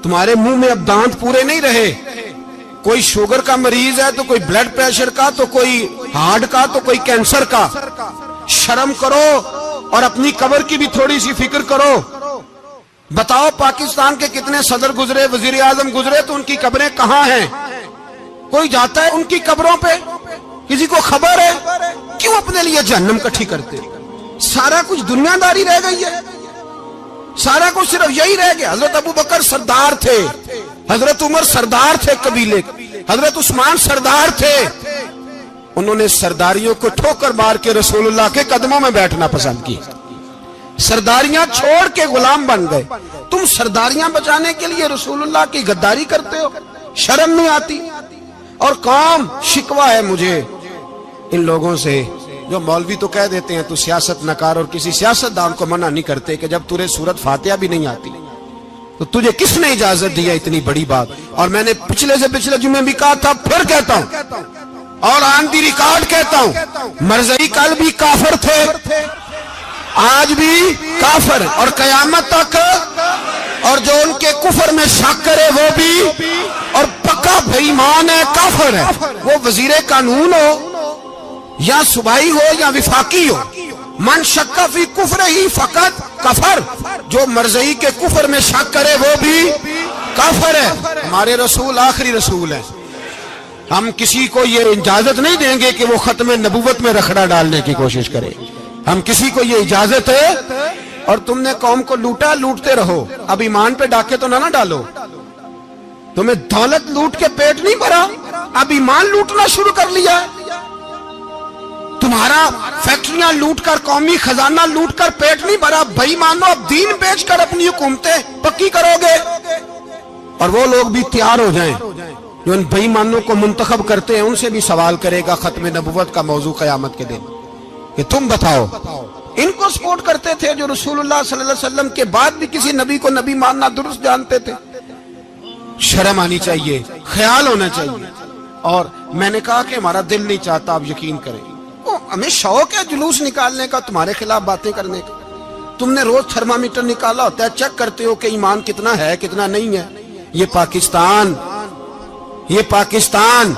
تمہارے منہ میں اب دانت پورے نہیں رہے۔ کوئی شوگر کا مریض ہے تو کوئی بلڈ پریشر کا، تو کوئی ہارٹ کا، تو کوئی کینسر کا۔ شرم کرو اور اپنی قبر کی بھی تھوڑی سی فکر کرو۔ بتاؤ پاکستان کے کتنے صدر گزرے، وزیر اعظم گزرے، تو ان کی قبریں کہاں ہیں؟ کوئی جاتا ہے ان کی قبروں پہ؟ کسی کو خبر ہے؟ کیوں اپنے لیے جہنم کٹھی کرتے؟ سارا کچھ دنیا داری رہ گئی ہے، سارا کچھ صرف یہی رہ گیا۔ حضرت ابو بکر سردار تھے، حضرت عمر سردار تھے قبیلے، حضرت عثمان سردار تھے، انہوں نے سرداریوں کو ٹھوکر مار کے رسول اللہ کے قدموں میں بیٹھنا پسند کی، سرداریاں چھوڑ کے غلام بن گئے۔ تم سرداریاں بچانے کے لیے رسول اللہ کی غداری کرتے ہو، شرم نہیں آتی؟ اور قوم شکوہ ہے مجھے ان لوگوں سے جو مولوی تو کہہ دیتے ہیں تو سیاست نکار، اور کسی سیاستدان کو منع نہیں کرتے کہ جب تجھے سورت فاتحہ بھی نہیں آتی تو تجھے کس نے اجازت دیا اتنی بڑی بات؟ اور میں نے پچھلے سے پچھلے جمعے بھی کہا تھا، پھر کہتا ہوں اور آن دی ریکارڈ کہتا ہوں، مرزائی کل بھی کافر تھے، آج بھی کافر، اور قیامت تک، اور جو ان کے کفر میں شک کرے وہ بھی، اور پکا بے ایمان ہے، کافر ہے۔ وہ وزیر قانون ہو یا صوبائی ہو یا وفاقی ہو، من شک فی کفر ہی فقط کفر، جو مرزائی کے کفر میں شک کرے وہ بھی کافر ہے۔ ہمارے رسول آخری رسول ہے، ہم کسی کو یہ اجازت نہیں دیں گے کہ وہ ختم نبوت میں رکھڑا ڈالنے کی کوشش کرے، ہم کسی کو یہ اجازت ہے۔ اور تم نے قوم کو لوٹا، لوٹتے رہو، اب ایمان پہ ڈاکے تو نہ ڈالو۔ تمہیں دولت لوٹ کے پیٹ نہیں بھرا، اب ایمان لوٹنا شروع کر لیا ہے۔ تمہارا فیکٹریاں لوٹ کر، قومی خزانہ لوٹ کر پیٹ نہیں بھرا، بھائی مانو اب دین بیچ کر اپنی حکومتیں پکی کرو گے۔ اور وہ لوگ بھی تیار ہو جائیں جو ان بھائی مانوں کو منتخب کرتے ہیں، ان سے بھی سوال کرے گا ختم نبوت کا موضوع قیامت کے دن کہ تم بتاؤ، ان کو سپورٹ کرتے تھے جو رسول اللہ صلی اللہ علیہ وسلم کے بعد بھی کسی نبی کو نبی ماننا درست جانتے تھے؟ شرم آنی چاہیے، خیال ہونا چاہیے۔ اور میں نے کہا کہ ہمارا دل نہیں چاہتا آپ یقین کریں. ہمیں شوق ہے جلوس نکالنے کا، تمہارے خلاف باتیں کرنے کا. تم نے روز تھرمامیٹر نکالا ہوتا ہے، چیک کرتے ہو کہ ایمان کتنا ہے کتنا نہیں ہے. یہ پاکستان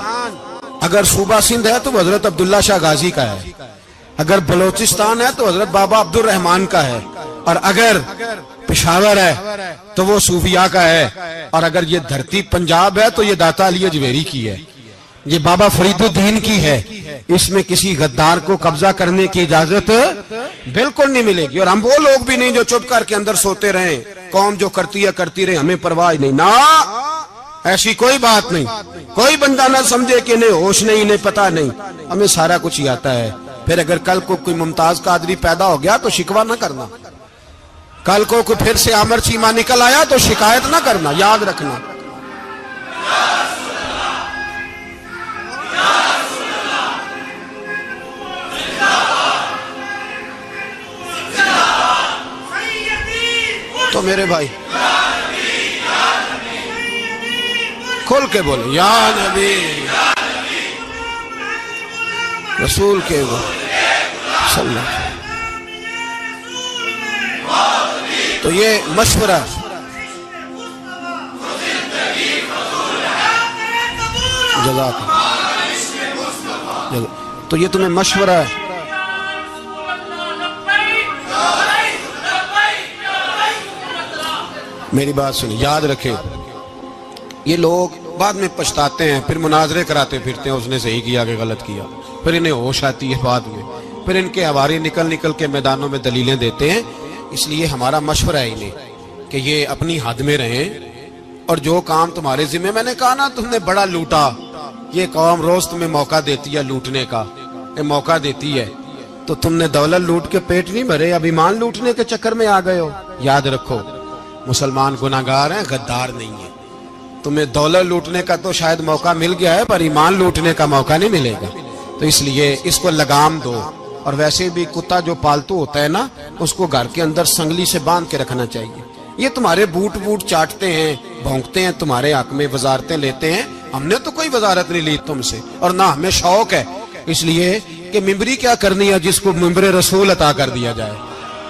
اگر صوبہ سندھ ہے تو حضرت عبداللہ شاہ غازی کا ہے، اگر بلوچستان ہے تو حضرت بابا عبد الرحمان کا ہے، اور اگر پشاور ہے تو وہ صوفیاء کا ہے، اور اگر یہ دھرتی پنجاب ہے تو یہ داتا علی اجویری کی ہے، یہ بابا فرید الدین کی ہے. اس میں کسی غدار کو قبضہ کرنے کی اجازت بالکل نہیں ملے گی. اور ہم وہ لوگ بھی نہیں جو چپ کر کے اندر سوتے رہیں، قوم جو کرتی ہے کرتی رہے، ہمیں پرواہ نہیں. نا، ایسی کوئی بات نہیں. کوئی بندہ نہ سمجھے کہ انہیں ہوش نہیں، انہیں پتہ نہیں، ہمیں سارا کچھ ہی آتا ہے. پھر اگر کل کو کوئی ممتاز قادری پیدا ہو گیا تو شکوہ نہ کرنا، کل کو کوئی پھر سے عامر چیمہ نکل آیا تو شکایت نہ کرنا، یاد رکھنا. تو میرے بھائی کھول کے بولے یا نبی رسول کے صلی اللہ. تو یہ مشورہ جزاک تو یہ تمہیں مشورہ ہے. میری بات سنیں، یاد رکھیں، یہ لوگ بعد میں پچھتاتے ہیں، پھر مناظرے کراتے پھرتے ہیں اس نے صحیح کیا کہ غلط کیا، پھر انہیں ہوش آتی ہے بعد میں، پھر ان کے حواری نکل کے میدانوں میں دلیلیں دیتے ہیں. اس لیے ہمارا مشورہ ہے انہیں کہ یہ اپنی حد میں رہیں، اور جو کام تمہارے ذمہ، میں نے کہا نا تم نے بڑا لوٹا، یہ قوم روز تمہیں موقع دیتی ہے لوٹنے کا، یہ موقع دیتی ہے، تو تم نے دولت لوٹ کے پیٹ نہیں بھرے، اب ایمان لوٹنے کے چکر میں آ گئے ہو. یاد رکھو، مسلمان گناہگار ہیں، غدار نہیں ہیں. تمہیں دولت لوٹنے کا تو شاید موقع مل گیا ہے، پر ایمان لوٹنے کا موقع نہیں ملے گا. تو اس لیے اس کو لگام دو. اور ویسے بھی کتا جو پالتو ہوتا ہے نا، اس کو گھر کے اندر سنگلی سے باندھ کے رکھنا چاہیے. یہ تمہارے بوٹ چاٹتے ہیں، بھونکتے ہیں تمہارے حق میں، وزارتیں لیتے ہیں. ہم نے تو کوئی وزارت نہیں لی تم سے، اور نہ ہمیں شوق ہے. اس لیے کہ ممبری کیا کرنی ہے جس کو ممبر رسول عطا کر دیا جائے،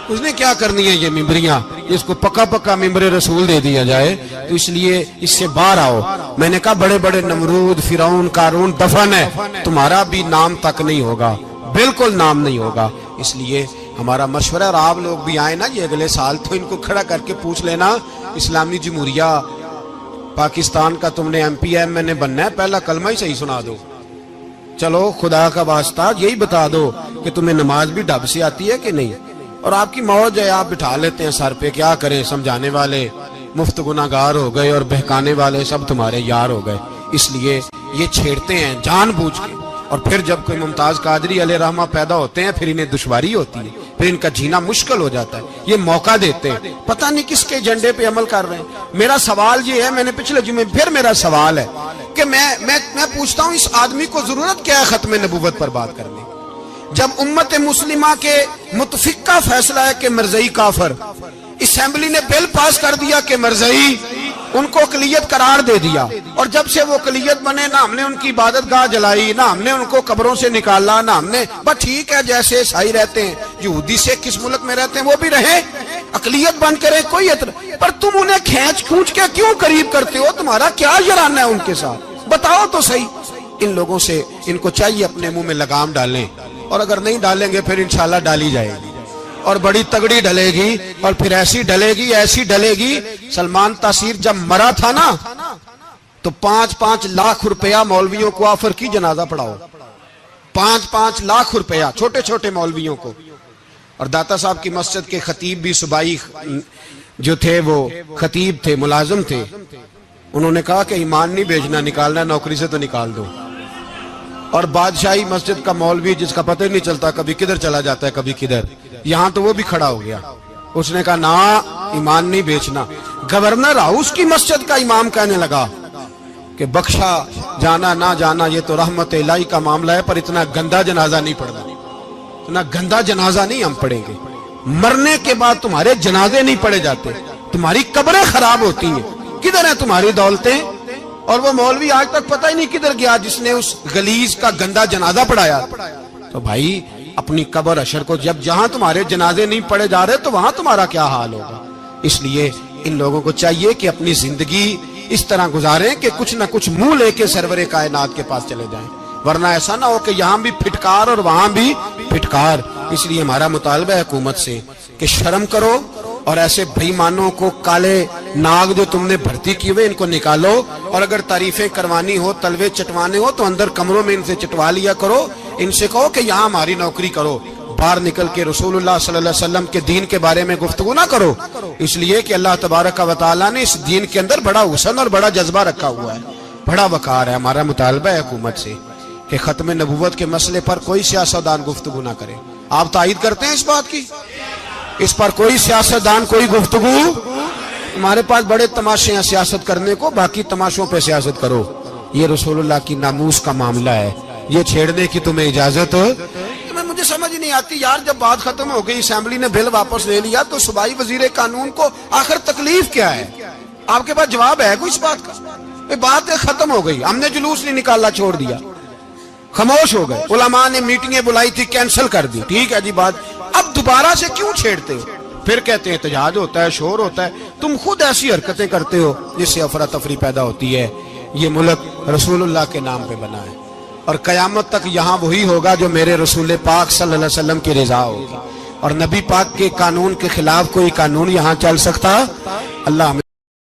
اس نے کیا کرنی ہے یہ ممبریاں جس کو پکا ممبر رسول دے دیا جائے. تو اس لیے اس سے باہر آؤ. میں نے کہا بڑے بڑے نمرود، فرعون، قارون دفن ہے، تمہارا بھی نام تک نہیں ہوگا، بالکل نام نہیں ہوگا. اس لیے ہمارا مشورہ، اور آپ لوگ بھی آئے نا یہ اگلے سال، تو ان کو کھڑا کر کے پوچھ لینا، اسلامی جمہوریہ پاکستان کا تم نے MPM بننا ہے، پہلا کلمہ ہی صحیح سنا دو. چلو خدا کا واسطہ یہی بتا دو کہ تمہیں نماز بھی ڈھب سے آتی ہے کہ نہیں. اور آپ کی موج ہے، آپ بٹھا لیتے ہیں سر پہ، کیا کریں، سمجھانے والے مفت گناہگار ہو گئے اور بہکانے والے سب تمہارے یار ہو گئے. اس لیے یہ چھیڑتے ہیں جان بوجھ کے. اور پھر جب کوئی ممتاز قادری علیہ رحمہ پیدا ہوتے ہیں، پھر انہیں دشواری ہوتی ہے، پھر ان کا جینا مشکل ہو جاتا ہے. یہ موقع دیتے ہیں، پتہ نہیں کس کے ایجنڈے پہ عمل کر رہے ہیں. میرا سوال یہ ہے، میں نے پچھلے جمعے پھر میرا سوال ہے کہ میں پوچھتا ہوں، اس آدمی کو ضرورت کیا ہے ختم نبوت پر بات کرنے؟ جب امت مسلمہ کے متفق کا فیصلہ ہے کہ مرزائی کافر، اسمبلی نے بل پاس کر دیا کہ مرزائی، ان کو اقلیت قرار دے دیا، اور جب سے وہ اقلیت بنے، نہ ہم نے ان کی عبادت گاہ جلائی، نہ ہم نے ان کو قبروں سے نکالا، نہ ہم نے، بس ٹھیک ہے جیسے عیسائی رہتے ہیں، یہودی سے کس ملک میں رہتے ہیں وہ بھی رہیں، اقلیت بن کرے، کوئی پر تم انہیں کھینچ کے کیوں قریب کرتے ہو؟ تمہارا کیا جرانہ ہے ان کے ساتھ؟ بتاؤ تو صحیح. ان لوگوں سے ان کو چاہیے اپنے منہ میں لگام ڈالیں، اور اگر نہیں ڈالیں گے پھر انشاءاللہ ڈالی جائے گی، اور بڑی تگڑی ڈلے گی، اور پھر ایسی ڈلے گی. سلمان تاثیر جب مرا تھا نا تو 5-5 لاکھ روپیہ مولویوں کو آفر کی جنازہ پڑھاؤ، 5-5 لاکھ روپیہ چھوٹے چھوٹے مولویوں کو. اور داتا صاحب کی مسجد کے خطیب بھی صوبائی جو تھے، وہ خطیب تھے، ملازم تھے، انہوں نے کہا کہ ایمان نہیں بیچنا، نکالنا نوکری سے تو نکال دو. اور بادشاہی مسجد کا مولوی جس کا پتہ نہیں چلتا، کبھی کدھر چلا جاتا ہے کبھی کدھر، یہاں تو وہ بھی کھڑا ہو گیا. اس نے کہا نا، ایمان نہیں بیچنا. گورنر ہاؤس کی مسجد کا امام کہنے لگا کہ بخشا جانا نہ جانا یہ تو رحمت الہی کا معاملہ ہے، پر اتنا گندا جنازہ نہیں پڑھنا، اتنا گندا جنازہ نہیں ہم پڑھیں گے. مرنے کے بعد تمہارے جنازے نہیں پڑھے جاتے، تمہاری قبریں خراب ہوتی ہیں. کدھر ہیں تمہاری دولتیں؟ اور وہ مولوی آج تک پتہ ہی نہیں کدھر گیا جس نے اس غلیظ کا گندا جنازہ پڑھایا. تو بھائی اپنی قبر حشر کو جب جہاں تمہارے جنازے نہیں پڑھے جا رہے تو وہاں تمہارا کیا حال ہوگا. اس لیے ان لوگوں کو چاہیے کہ اپنی زندگی اس طرح گزاریں کہ کچھ نہ کچھ منہ لے کے سرور کائنات کے پاس چلے جائیں، ورنہ ایسا نہ ہو کہ یہاں بھی پھٹکار اور وہاں بھی پھٹکار. اس لیے ہمارا مطالبہ ہے حکومت سے کہ شرم کرو اور ایسے بےایمانوں کو کالے ناگ جو تم نے بھرتی کیے ہوئے ان کو نکالو، اور اگر تعریفیں کروانی ہو تلوے چٹوانے ہو تو اندر کمروں میں ان سے چٹوا لیا کرو. ان سے کہو کہ یہاں ہماری نوکری کرو، باہر نکل کے رسول اللہ صلی اللہ علیہ وسلم کے دین کے بارے میں گفتگو نہ کرو. اس لیے کہ اللہ تبارک و تعالیٰ نے اس دین کے اندر بڑا حسن اور بڑا جذبہ رکھا ہوا ہے، بڑا وقار ہے. ہمارا مطالبہ ہے حکومت سے کہ ختم نبوت کے مسئلے پر کوئی سیاستدان گفتگو نہ کرے. آپ تائید کرتے ہیں اس بات کی؟ اس پر کوئی سیاستدان کوئی گفتگو. ہمارے پاس بڑے تماشے ہیں سیاست کرنے کو، باقی تماشوں پہ سیاست کرو. یہ رسول اللہ کی ناموس کا معاملہ ہے، یہ چھیڑنے کی تمہیں اجازت ہو؟ مجھے سمجھ نہیں آتی یار، جب بات ختم ہو گئی اسمبلی نے بل واپس لے لیا تو صوبائی وزیر قانون کو آخر تکلیف کیا ہے؟ آپ کے پاس جواب ہے کوئی اس بات کا؟ بات ختم ہو گئی، ہم نے جلوس نہیں نکالنا، چھوڑ دیا، خاموش ہو گئے. علماء نے میٹنگیں بلائی تھی کینسل کر دی، ٹھیک ہے جی بات. اب دوبارہ سے کیوں چھیڑتے ہو؟ پھر کہتے ہیں احتجاج ہوتا ہے، شور ہوتا ہے. تم خود ایسی حرکتیں کرتے ہو جس سے افراتفری پیدا ہوتی ہے. یہ ملک رسول اللہ کے نام پہ بنا ہے اور قیامت تک یہاں وہی ہوگا جو میرے رسول پاک صلی اللہ علیہ وسلم کی رضا ہوگی، اور نبی پاک کے قانون کے خلاف کوئی قانون یہاں چل سکتا؟ اللہ